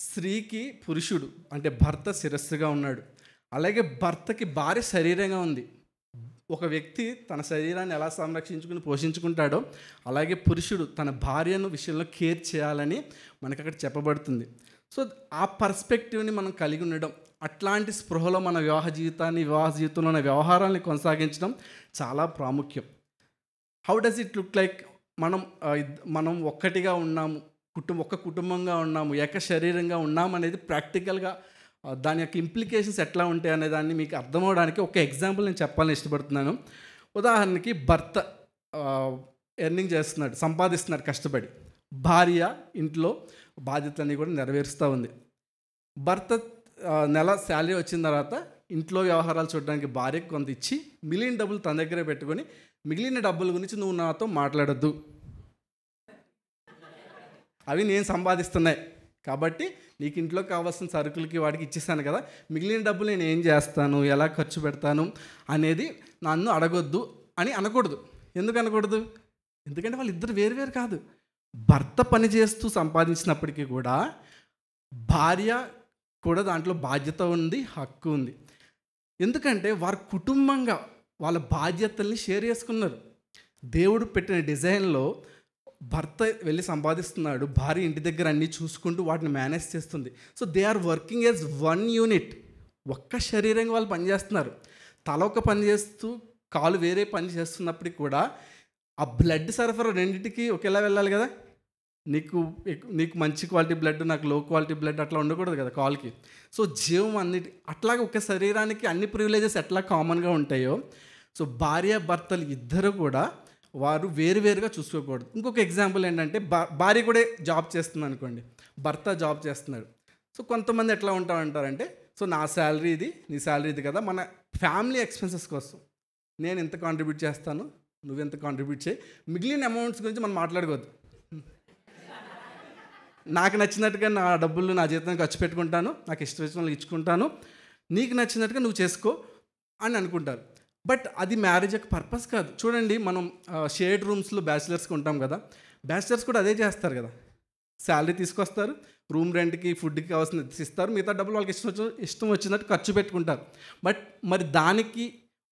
స్త్రీకి పురుషుడు అంటే భర్త శిరస్సుగా ఉన్నాడు, అలాగే భర్తకి భార్య శరీరంగా ఉంది. ఒక వ్యక్తి తన శరీరాన్ని ఎలా సంరక్షించుకుని పోషించుకుంటాడో అలాగే పురుషుడు తన భార్యను విషయంలో కేర్ చేయాలని మనకు అక్కడ చెప్పబడుతుంది. సో ఆ పర్స్పెక్టివ్ని మనం కలిగి ఉండడం, అట్లాంటి స్పృహలో మన వివాహ జీవితంలో ఉన్న వ్యవహారాన్ని కొనసాగించడం చాలా ప్రాముఖ్యం. How does it look like? మనం ఒక్కటిగా ఉన్నాము, ఒక్క కుటుంబంగా ఉన్నాము, ఏక శరీరంగా ఉన్నాము అనేది ప్రాక్టికల్గా దాని యొక్క ఇంప్లికేషన్స్ ఎట్లా ఉంటాయి అనే దాన్ని మీకు అర్థమవడానికి ఒక ఎగ్జాంపుల్ నేను చెప్పాలని ఇష్టపడుతున్నాను. ఉదాహరణకి భర్త ఎర్నింగ్ చేస్తున్నాడు, సంపాదిస్తున్నాడు కష్టపడి, భార్య ఇంట్లో బాధ్యతలన్నీ కూడా నెరవేరుస్తూ ఉంది. భర్త నెల శాలరీ వచ్చిన తర్వాత ఇంట్లో వ్యవహారాలు చూడడానికి భార్యకు కొంత ఇచ్చి మిగిలిన డబ్బులు తన దగ్గరే పెట్టుకొని మిగిలిన డబ్బుల గురించి నువ్వు నాతో మాట్లాడద్దు, అవి నేను సంపాదిస్తున్నాయి కాబట్టి నీకు ఇంట్లో కావాల్సిన సరుకులకి వాడికి ఇచ్చేసాను కదా, మిగిలిన డబ్బులు నేను ఏం చేస్తాను, ఎలా ఖర్చు పెడతాను అనేది నన్ను అడగొద్దు అని అనకూడదు. ఎందుకు అనకూడదు? ఎందుకంటే వాళ్ళు ఇద్దరు వేరు కాదు. భర్త పని చేస్తూ సంపాదించినప్పటికీ కూడా భార్య కూడా దాంట్లో బాధ్యత ఉంది, హక్కు ఉంది. ఎందుకంటే వారు కుటుంబంగా వాళ్ళ బాధ్యతల్ని షేర్ చేసుకున్నారు. దేవుడు పెట్టిన డిజైన్లో భర్త వెళ్ళి సంపాదిస్తున్నాడు, భార్య ఇంటి దగ్గర అన్నీ చూసుకుంటూ వాటిని మేనేజ్ చేస్తుంది. So they are working as one unit. ఒక్క శరీరంగా వాళ్ళు పనిచేస్తున్నారు. తల ఒక పని చేస్తూ కాలు వేరే పని చేస్తున్నప్పటికీ కూడా ఆ బ్లడ్ సరఫరా రెండింటికి ఒకేలా వెళ్ళాలి కదా. నీకు మంచి క్వాలిటీ బ్లడ్, నాకు లో క్వాలిటీ బ్లడ్ అట్లా ఉండకూడదు కదా కాల్కి. సో జీవం అట్లాగే ఒక శరీరానికి అన్ని ప్రివిలేజెస్ ఎట్లా కామన్గా ఉంటాయో, సో భార్య భర్తలు ఇద్దరు కూడా వారు వేరువేరుగా చూసుకోకూడదు. ఇంకొక ఎగ్జాంపుల్ ఏంటంటే, భార్య కూడా జాబ్ చేస్తుంది అనుకోండి, భర్త జాబ్ చేస్తున్నాడు. సో కొంతమంది ఎట్లా ఉంటారంటే, సో నా శాలరీ ఇది, నీ శాలరీ ఇది కదా, మన ఫ్యామిలీ ఎక్స్పెన్సెస్ కోసం నేను ఎంత కాంట్రిబ్యూట్ చేస్తాను, నువ్వెంత కాంట్రిబ్యూట్ చేయి, మిగిలిన అమౌంట్స్ గురించి మనం మాట్లాడుకోవద్దు. నాకు నచ్చినట్టుగా నా డబ్బులు నా జీతం ఖర్చు పెట్టుకుంటాను, నాకు ఇష్టం వచ్చిన వాళ్ళకి ఇచ్చుకుంటాను, నీకు నచ్చినట్టుగా నువ్వు చేసుకో అని అనుకుంటారు. బట్ అది మ్యారేజ్ యొక్క పర్పస్ కాదు. చూడండి, మనం షేర్డ్ రూమ్స్లో బ్యాచిలర్స్కి ఉంటాం కదా, బ్యాచిలర్స్ కూడా అదే చేస్తారు కదా. శాలరీ తీసుకొస్తారు, రూమ్ రెంట్కి ఫుడ్కి కావాల్సిన ఇస్తారు, మిగతా డబ్బులు వాళ్ళకి ఇష్టం వచ్చినట్టు ఖర్చు పెట్టుకుంటారు. బట్ మరి దానికి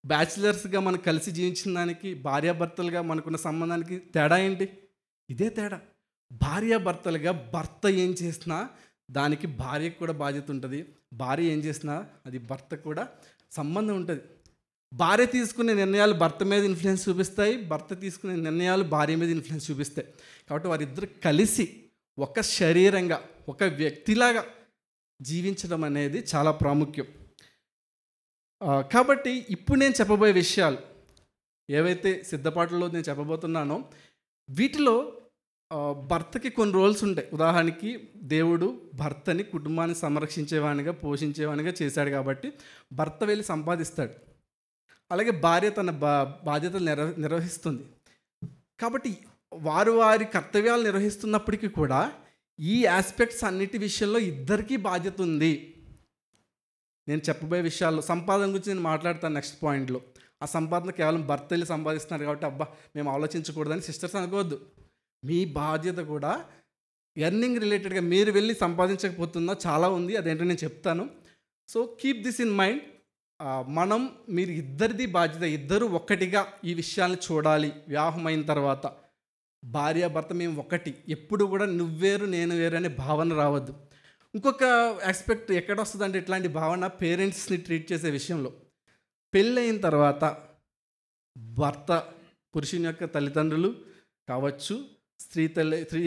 బ్యాచిలర్స్గా మనం కలిసి జీవించిన దానికి, భార్యాభర్తలుగా మనకున్న సంబంధానికి తేడా ఏంటి? ఇదే తేడా. భార్యాభర్తలుగా భర్త ఏం చేసినా దానికి భార్యకు కూడా బాధ్యత ఉంటుంది, భార్య ఏం చేసినా అది భర్త కూడా సంబంధం ఉంటుంది. భార్య తీసుకునే నిర్ణయాలు భర్త మీద ఇన్ఫ్లుయెన్స్ చూపిస్తాయి, భర్త తీసుకునే నిర్ణయాలు భార్య మీద ఇన్ఫ్లుయెన్స్ చూపిస్తాయి. కాబట్టి వారిద్దరు కలిసి ఒక శరీరంగా, ఒక వ్యక్తిలాగా జీవించడం అనేది చాలా ప్రాముఖ్యం. కాబట్టి ఇప్పుడు నేను చెప్పబోయే విషయాలు ఏవైతే సిద్ధపాటులో నేను చెప్పబోతున్నానో, వీటిలో భర్తకి కొన్ని రోల్స్ ఉంటాయి. ఉదాహరణకి దేవుడు భర్తని కుటుంబాన్ని సంరక్షించేవానిగా, పోషించేవానిగా చేశాడు కాబట్టి భర్త వెళ్ళి సంపాదిస్తాడు. అలాగే భార్య తన బాధ్యతలు నిర్వహిస్తుంది. కాబట్టి వారి కర్తవ్యాలు నిర్వహిస్తున్నప్పటికీ కూడా ఈ ఆస్పెక్ట్స్ అన్నిటి విషయంలో ఇద్దరికీ బాధ్యత ఉంది. నేను చెప్పబోయే విషయాల్లో సంపాదన గురించి నేను మాట్లాడతాను నెక్స్ట్ పాయింట్లో. ఆ సంపాదన కేవలం భర్త వెళ్ళి సంపాదిస్తున్నారు కాబట్టి అబ్బా మేము ఆలోచించకూడదని సిస్టర్స్ అనుకోవద్దు. మీ బాధ్యత కూడా ఎర్నింగ్ రిలేటెడ్గా మీరు వెళ్ళి సంపాదించకపోతున్నా చాలా ఉంది, అదేంటో నేను చెప్తాను. So keep this in mind. మీరు ఇద్దరిది బాధ్యత, ఇద్దరు ఒక్కటిగా ఈ విషయాన్ని చూడాలి. వివాహం అయిన తర్వాత భార్య భర్త మేము ఒకటి, ఎప్పుడు కూడా నువ్వేరు నేను వేరు అనే భావన రావద్దు. ఇంకొక ఆస్పెక్ట్ ఎక్కడ వస్తుందంటే ఇట్లాంటి భావన పేరెంట్స్ని ట్రీట్ చేసే విషయంలో. పెళ్ళయిన తర్వాత భర్త, పురుషుని యొక్క తల్లిదండ్రులు కావచ్చు, స్త్రీ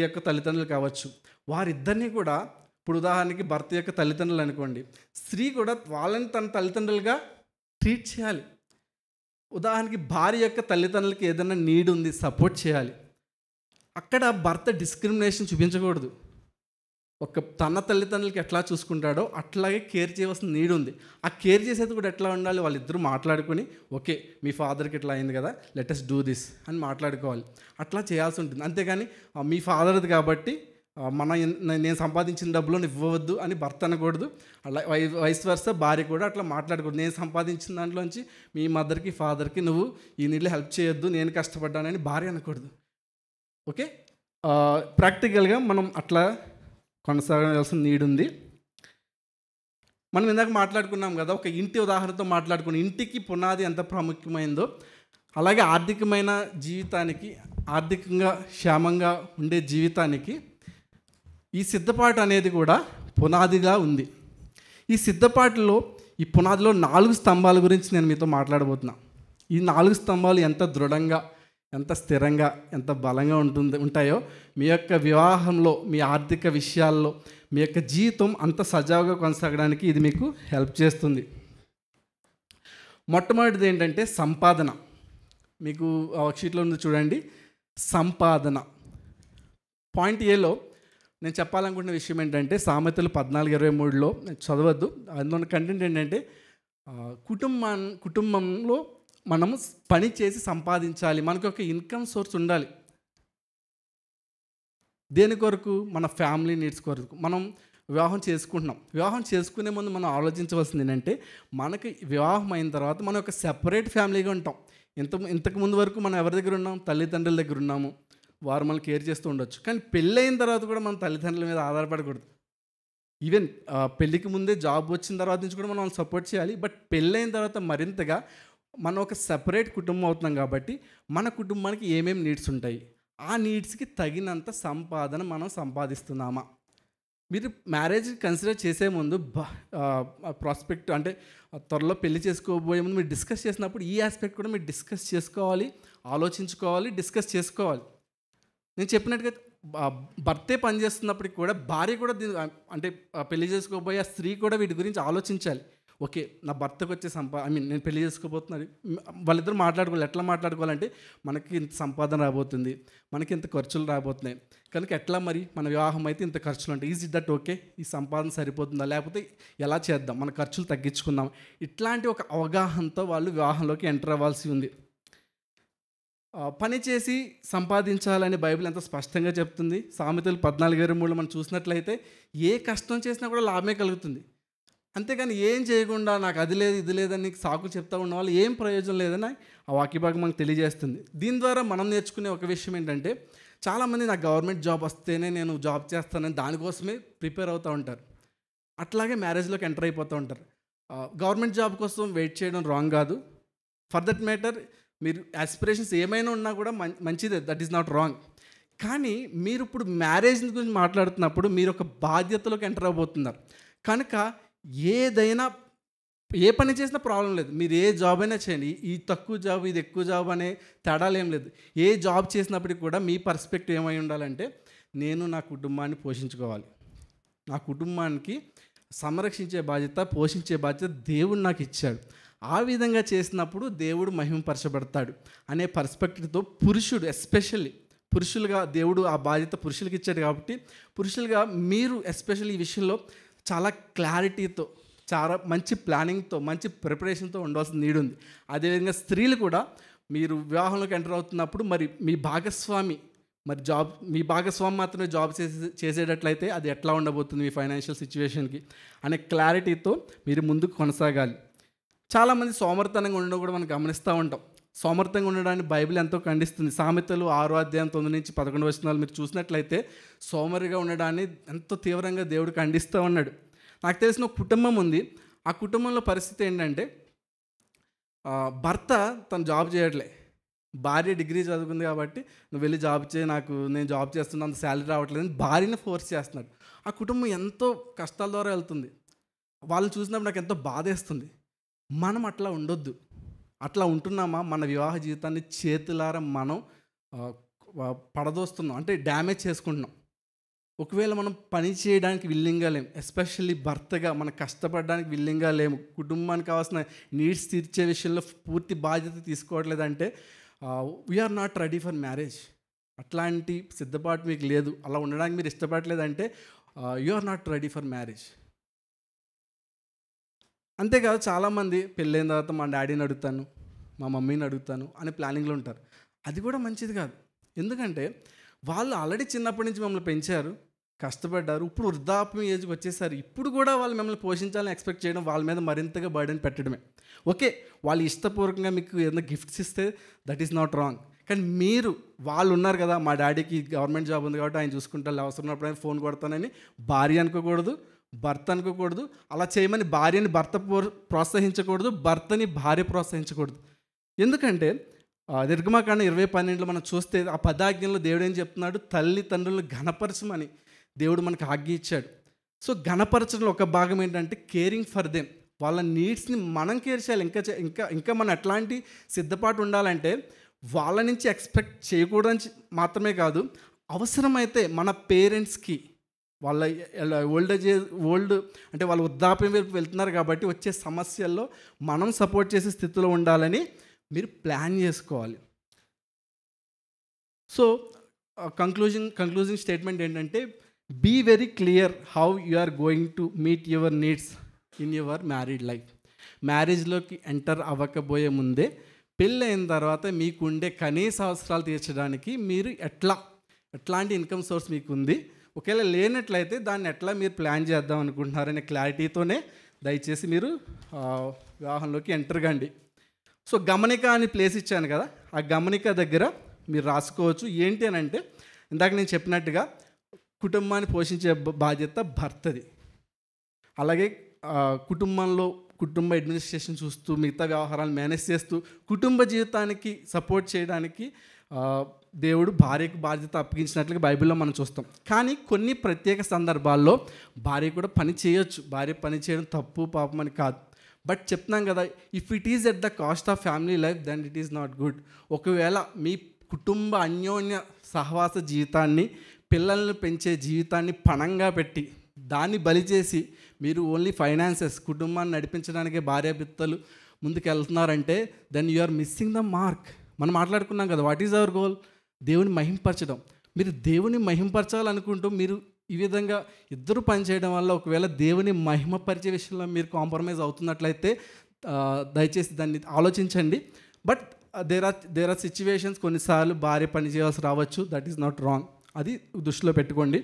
యొక్క తల్లిదండ్రులు కావచ్చు, వారిద్దరినీ కూడా, ఇప్పుడు ఉదాహరణకి భర్త యొక్క తల్లిదండ్రులు అనుకోండి, స్త్రీ కూడా వాళ్ళని తన తల్లిదండ్రులుగా ట్రీట్ చేయాలి. ఉదాహరణకి భార్య యొక్క తల్లిదండ్రులకి ఏదైనా నీడ్ ఉంది, సపోర్ట్ చేయాలి. అక్కడ భర్త డిస్క్రిమినేషన్ చూపించకూడదు. తన తల్లిదండ్రులకి ఎట్లా చూసుకుంటాడో అట్లాగే కేర్ చేయవలసిన నీడ్ ఉంది. ఆ కేర్ చేసేది కూడా ఎట్లా ఉండాలి? వాళ్ళిద్దరూ మాట్లాడుకొని, ఓకే మీ ఫాదర్కి ఇట్లా అయింది కదా, లెట్ us డూ దిస్ అని మాట్లాడుకోవాలి. అట్లా చేయాల్సి ఉంటుంది. అంతేగాని మీ ఫాదర్ది కాబట్టి నేను సంపాదించిన డబ్బులు ఇవ్వవద్దు అని భర్త అనకూడదు. అలా వైస్ వర్సా భార్య కూడా అట్లా మాట్లాడకూడదు. నేను సంపాదించిన దాంట్లోంచి మీ మదర్కి ఫాదర్కి నువ్వు ఈ నీళ్ళు హెల్ప్ చేయొద్దు, నేను కష్టపడ్డానని భార్య అనకూడదు. ఓకే, ప్రాక్టికల్గా మనం అట్లా కొనసాగాల్సిన నీడ్ ఉంది. మనం ఇందాక మాట్లాడుకున్నాం కదా, ఒక ఇంటి ఉదాహరణతో మాట్లాడుకుని ఇంటికి పునాది ఎంత ప్రాముఖ్యమైందో, అలాగే ఆర్థికమైన జీవితానికి, ఆర్థికంగా క్షేమంగా ఉండే జీవితానికి ఈ సిద్ధపాటు అనేది కూడా పునాదిగా ఉంది. ఈ సిద్ధపాటులో, ఈ పునాదిలో 4 స్తంభాల గురించి నేను మీతో మాట్లాడబోతున్నా. ఈ 4 స్తంభాలు ఎంత దృఢంగా, ఎంత స్థిరంగా, ఎంత బలంగా ఉంటాయో మీ యొక్క వివాహంలో, మీ ఆర్థిక విషయాల్లో, మీ యొక్క జీవితం అంత సజావుగా కొనసాగడానికి ఇది మీకు హెల్ప్ చేస్తుంది. మొట్టమొదటిది ఏంటంటే సంపాదన. మీకు వర్క్షీట్లో ఉంది చూడండి, సంపాదన. పాయింట్ ఏలో నేను చెప్పాలనుకుంటున్న విషయం ఏంటంటే, సామెతలు 14:23లో చదవద్దు, అందులో కంటెంట్ ఏంటంటే కుటుంబంలో మనము పని చేసి సంపాదించాలి, మనకు ఒక ఇన్కమ్ సోర్స్ ఉండాలి. దేని కొరకు? మన ఫ్యామిలీ నీడ్స్ కొరకు. మనం వివాహం చేసుకుంటున్నాం. వివాహం చేసుకునే ముందు మనం ఆలోచించవలసింది ఏంటంటే, మనకి వివాహం అయిన తర్వాత మనం ఒక సెపరేట్ ఫ్యామిలీగా ఉంటాం. ఇంతకు ముందు వరకు మనం ఎవరి దగ్గర ఉన్నాం? తల్లిదండ్రుల దగ్గర ఉన్నాము, వారు మనల్ని కేర్ చేస్తూ ఉండొచ్చు. కానీ పెళ్ళైన తర్వాత కూడా మనం తల్లిదండ్రుల మీద ఆధారపడకూడదు. ఈవెన్ పెళ్ళికి ముందే జాబ్ వచ్చిన తర్వాత నుంచి కూడా మనం వాళ్ళని సపోర్ట్ చేయాలి. బట్ పెళ్ళైన తర్వాత మరింతగా మనం ఒక సెపరేట్ కుటుంబం అవుతున్నాం కాబట్టి మన కుటుంబానికి ఏమేమి నీడ్స్ ఉంటాయి, ఆ నీడ్స్కి తగినంత సంపాదన మనం సంపాదిస్తున్నామా? మీరు మ్యారేజ్ కన్సిడర్ చేసే ముందు ప్రాస్పెక్ట్ అంటే త్వరలో పెళ్లి చేసుకోబోయే ముందు మీరు డిస్కస్ చేసినప్పుడు ఈ ఆస్పెక్ట్ కూడా మీరు డిస్కస్ చేసుకోవాలి, ఆలోచించుకోవాలి, డిస్కస్ చేసుకోవాలి. నేను చెప్పినట్టుగా భర్తే పని చేస్తున్నప్పటికి కూడా భార్య కూడా అంటే పెళ్లి చేసుకోబోయే ఆ స్త్రీ కూడా వీటి గురించి ఆలోచించాలి. ఓకే, నా భర్తకు వచ్చే నేను పెళ్లి చేసుకోబోతున్నాను, వాళ్ళిద్దరు మాట్లాడుకోవాలి. ఎట్లా మాట్లాడుకోవాలంటే మనకి ఇంత సంపాదన రాబోతుంది, మనకి ఇంత ఖర్చులు రాబోతున్నాయి కనుక ఎట్లా మరి మన వివాహం అయితే ఇంత ఖర్చులు ఉంటాయి, ఈజ్ ఇట్ దట్ ఓకే, ఈ సంపాదన సరిపోతుందా, లేకపోతే ఎలా చేద్దాం, మన ఖర్చులు తగ్గించుకుందాం, ఇట్లాంటి ఒక అవగాహనతో వాళ్ళు వివాహంలోకి ఎంటర్ అవ్వాల్సి ఉంది. పని చేసి సంపాదించాలని బైబిల్ ఎంత స్పష్టంగా చెప్తుంది. సామెతలు 14:3 మనం చూసినట్లయితే ఏ కష్టం చేసినా కూడా లాభమే కలుగుతుంది. అంతేగాని ఏం చేయకుండా నాకు అది లేదు ఇది లేదని సాకు చెప్తా ఉన్న వాళ్ళు ఏం ప్రయోజనం లేదని ఆ వాక్యభాగం మనకు తెలియజేస్తుంది. దీని ద్వారా మనం నేర్చుకునే ఒక విషయం ఏంటంటే, చాలామంది నాకు గవర్నమెంట్ జాబ్ వస్తేనే నేను జాబ్ చేస్తానని దానికోసమే ప్రిపేర్ అవుతూ ఉంటారు. అట్లాగే మ్యారేజ్లోకి ఎంటర్ అయిపోతూ ఉంటారు. గవర్నమెంట్ జాబ్ కోసం వెయిట్ చేయడం రాంగ్ కాదు. ఫర్ దట్ మ్యాటర్ మీరు యాస్పిరేషన్స్ ఏమైనా ఉన్నా కూడా మంచిదే, దట్ ఈస్ నాట్ రాంగ్. కానీ మీరు ఇప్పుడు మ్యారేజ్ గురించి మాట్లాడుతున్నప్పుడు మీరు ఒక బాధ్యతలోకి ఎంటర్ అవబోతున్నారు కనుక ఏదైనా ఏ పని చేసినా ప్రాబ్లం లేదు. మీరు ఏ జాబ్ అయినా చేయండి, ఈ తక్కువ జాబ్ ఇది ఎక్కువ జాబ్ అనే తేడాలు ఏం లేదు. ఏ జాబ్ చేసినప్పటికీ కూడా మీ పర్స్పెక్టివ్ ఏమై ఉండాలంటే, నేను నా కుటుంబాన్ని పోషించుకోవాలి, నా కుటుంబానికి సంరక్షించే బాధ్యత, పోషించే బాధ్యత దేవుడు నాకు ఇచ్చాడు. ఆ విధంగా చేసినప్పుడు దేవుడు మహిమపరచబడతాడు అనే పర్స్పెక్టివ్తో పురుషుడు, ఎస్పెషల్లీ పురుషులుగా దేవుడు ఆ బాధ్యత పురుషులకి ఇచ్చాడు కాబట్టి పురుషులుగా మీరు ఎస్పెషల్లీ ఈ విషయంలో చాలా క్లారిటీతో, చాలా మంచి ప్లానింగ్తో, మంచి ప్రిపరేషన్తో ఉండాల్సిన నీడ్ ఉంది. అదేవిధంగా స్త్రీలు కూడా మీరు వివాహంలోకి ఎంటర్ అవుతున్నప్పుడు మరి మీ భాగస్వామి మీ భాగస్వామి మాత్రమే జాబ్ చేసేటట్లయితే అది ఎట్లా ఉండబోతుంది మీ ఫైనాన్షియల్ సిచ్యువేషన్కి అనే క్లారిటీతో మీరు ముందుకు కొనసాగాలి. చాలామంది సోమరితనంగా ఉండడం కూడా మనం గమనిస్తూ ఉంటాం. సోమర్థంగా ఉండడాన్ని బైబిల్ ఎంతో ఖండిస్తుంది. సామెతలు 6:9-11 మీరు చూసినట్లయితే సోమరిగా ఉండడాన్ని ఎంతో తీవ్రంగా దేవుడు ఖండిస్తూ ఉన్నాడు. నాకు తెలిసిన ఒక కుటుంబం ఉంది. ఆ కుటుంబంలో పరిస్థితి ఏంటంటే, భర్త తను జాబ్ చేయట్లే, భార్య డిగ్రీ చదువుకుంది కాబట్టి నువ్వు వెళ్ళి జాబ్ చేయి, నేను జాబ్ చేస్తున్నా, అంత శాలరీ రావట్లేదు అని భార్యని ఫోర్స్ చేస్తున్నాడు. ఆ కుటుంబం ఎంతో కష్టాల ద్వారా వెళ్తుంది. వాళ్ళని చూసినప్పుడు నాకు ఎంతో బాధేస్తుంది. మనం అట్లా ఉండొద్దు. అట్లా ఉంటున్నామా? మన వివాహ జీవితాన్ని చేతులారా మనం పడదోస్తున్నాం, అంటే డ్యామేజ్ చేసుకుంటున్నాం. ఒకవేళ మనం పని చేయడానికి విల్లింగ్గా లేము, ఎస్పెషల్లీ భర్తగా మనం కష్టపడడానికి విల్లింగ్గా లేము, కుటుంబానికి కావాల్సిన నీడ్స్ తీర్చే విషయంలో పూర్తి బాధ్యత తీసుకోవట్లేదంటే we are not ready for marriage. అట్లాంటి సిద్ధపాటు మీకు లేదు, అలా ఉండడానికి మీరు ఇష్టపడలేదంటే you are not ready for marriage. అంతేకాదు, చాలామంది పెళ్ళైన తర్వాత మా డాడీని అడుగుతాను, మా మమ్మీని అడుగుతాను అనే ప్లానింగ్లో ఉంటారు. అది కూడా మంచిది కాదు. ఎందుకంటే వాళ్ళు ఆల్రెడీ చిన్నప్పటి నుంచి మమ్మల్ని పెంచారు, కష్టపడ్డారు, ఇప్పుడు వృద్ధాప్యం ఏజ్కి వచ్చేసారు. ఇప్పుడు కూడా వాళ్ళు మిమ్మల్ని పోషించాలని ఎక్స్పెక్ట్ చేయడం వాళ్ళ మీద మరింతగా బర్డెన్ పెట్టడమే. ఓకే, వాళ్ళు ఇష్టపూర్వకంగా మీకు ఏదైనా గిఫ్ట్స్ ఇస్తే దట్ ఈస్ నాట్ రాంగ్. కానీ వాళ్ళు ఉన్నారు కదా, మా డాడీకి గవర్నమెంట్ జాబ్ ఉంది కాబట్టి ఆయన చూసుకుంటారు, అవసరం ఉన్నప్పుడు ఆయన ఫోన్ కొడతానని భార్య అనుకోకూడదు, భర్త అనుకోకూడదు. అలా చేయమని భార్యని భర్త ప్రోత్సహించకూడదు, భర్తని భార్య ప్రోత్సహించకూడదు. ఎందుకంటే నిర్గమకాండం 20:12 మనం చూస్తే ఆ 10 ఆజ్ఞల్లో దేవుడు ఏం చెప్తున్నాడు? తల్లిదండ్రులను ఘనపరచమని దేవుడు మనకు ఆజ్ఞ ఇచ్చాడు. సో ఘనపరచడంలో ఒక భాగం ఏంటంటే కేరింగ్ ఫర్ దెమ్. వాళ్ళ నీడ్స్ని మనం కేర్ చేయాలి. ఇంకా మనం ఎట్లాంటి సిద్ధపాటు ఉండాలంటే వాళ్ళ నుంచి ఎక్స్పెక్ట్ చేయకూడదని మాత్రమే కాదు, అవసరమైతే మన పేరెంట్స్కి వాళ్ళ ఓల్డ్ అంటే వాళ్ళ వృద్ధాప్యం వైపు వెళ్తున్నారు కాబట్టి వచ్చే సమస్యల్లో మనం సపోర్ట్ చేసే స్థితిలో ఉండాలని మీరు ప్లాన్ చేసుకోవాలి. సో కంక్లూజింగ్ స్టేట్మెంట్ ఏంటంటే, be very clear how you are going to meet your needs in your married life. మ్యారేజ్లోకి ఎంటర్ అవ్వకపోయే ముందే పెళ్ళైన తర్వాత మీకుండే కనీస అవసరాలు తీర్చడానికి మీరు ఎట్లాంటి ఇన్కమ్ సోర్స్ మీకు ఉంది, ఒకవేళ లేనట్లయితే దాన్ని ఎట్లా మీరు ప్లాన్ చేద్దాం అనుకుంటున్నారనే క్లారిటీతోనే దయచేసి మీరు వివాహంలోకి ఎంటర్ కండి. సో గమనిక అని ప్లేస్ ఇచ్చాను కదా, ఆ గమనిక దగ్గర మీరు రాసుకోవచ్చు. ఏంటి అని అంటే, ఇందాక నేను చెప్పినట్టుగా కుటుంబాన్ని పోషించే బాధ్యత భర్తది. అలాగే కుటుంబంలో కుటుంబ అడ్మినిస్ట్రేషన్ చూస్తూ మిగతా వ్యవహారాలు మేనేజ్ చేస్తూ కుటుంబ జీవితానికి సపోర్ట్ చేయడానికి దేవుడు భార్యకు బాధ్యత అప్పగించినట్లుగా బైబిల్లో మనం చూస్తాం. కానీ కొన్ని ప్రత్యేక సందర్భాల్లో భార్య కూడా పని చేయొచ్చు. భార్య పని చేయడం తప్పు పాపం అని కాదు. బట్ చెప్తున్నాం కదా, if it is at the cost of family life then it is not good. ఒకవేళ మీ కుటుంబ అన్యోన్య సహవాస జీవితాన్ని, పిల్లల్ని పెంచే జీవితాన్ని పణంగా పెట్టి దాన్ని బలి చేసి మీరు ఓన్లీ ఫైనాన్సెస్, కుటుంబాన్ని నడిపించడానికే భార్యాభర్తలు ముందుకు వెళ్తున్నారంటే then you are missing the mark. మనం మాట్లాడుకున్నాం కదా, వాట్ ఈజ్ అవర్ గోల్? దేవుని మహింపరచడం. మీరు దేవుని మహింపరచాలనుకుంటూ మీరు ఈ విధంగా ఇద్దరు పని చేయడం వల్ల ఒకవేళ దేవుని మహిమపరిచే విషయంలో మీరు కాంప్రమైజ్ అవుతున్నట్లయితే దయచేసి దాన్ని ఆలోచించండి. బట్ దేర్ ఆర్ సిచ్యువేషన్స్, కొన్నిసార్లు భార్య పని చేయాల్సి రావచ్చు. That is not wrong. అది దృష్టిలో పెట్టుకోండి.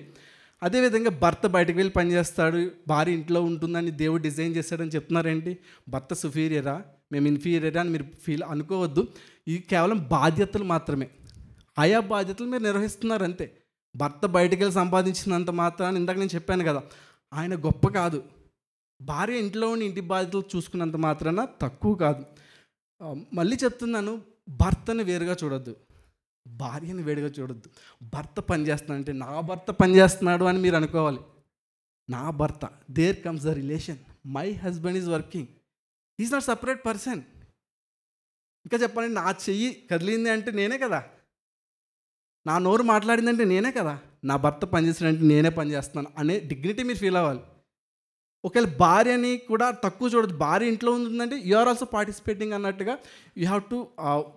అదేవిధంగా భర్త బయటకు వెళ్ళి పని చేస్తాడు, భార్య ఇంట్లో ఉంటుందని దేవుడు డిజైన్ చేస్తాడని చెప్తున్నారేంటి? భర్త సుపీరియరా, మేము ఇన్ఫీరియరా అని మీరు ఫీల్ అనుకోవద్దు. ఇవి కేవలం బాధ్యతలు మాత్రమే. ఆయా బాధ్యతలు మీరు నిర్వహిస్తున్నారు అంతే. భర్త బయటకు వెళ్ళి సంపాదించినంత మాత్రాన్ని, ఇందాక నేను చెప్పాను కదా, ఆయన గొప్ప కాదు. భార్య ఇంట్లో ఉండి ఇంటి బాధ్యతలు చూసుకున్నంత మాత్రాన తక్కువ కాదు. మళ్ళీ చెప్తున్నాను, భర్తని వేరుగా చూడొద్దు, భార్యని వేరుగా చూడొద్దు. భర్త పని చేస్తున్నాడు అంటే నా భర్త పని చేస్తున్నాడు అని మీరు అనుకోవాలి. నా భర్త, there comes the relation. My husband is working, is not separate person. ఇంకా చెప్పాలంటే నా చెయ్యి కదిలింది అంటే నేనే కదా, నా నోరు మాట్లాడిందంటే నేనే కదా, నా భర్త పనిచేసినంటే నేనే పని చేస్తున్నాను అనే డిగ్నిటీ మీరు ఫీల్ అవ్వాలి. ఒకవేళ భార్యని కూడా తక్కువ చూడదు. భార్య ఇంట్లో ఉంటుందంటే యు ఆర్ ఆల్సో పార్టిసిపేటింగ్ అన్నట్టుగా యూ హ్యావ్ టు,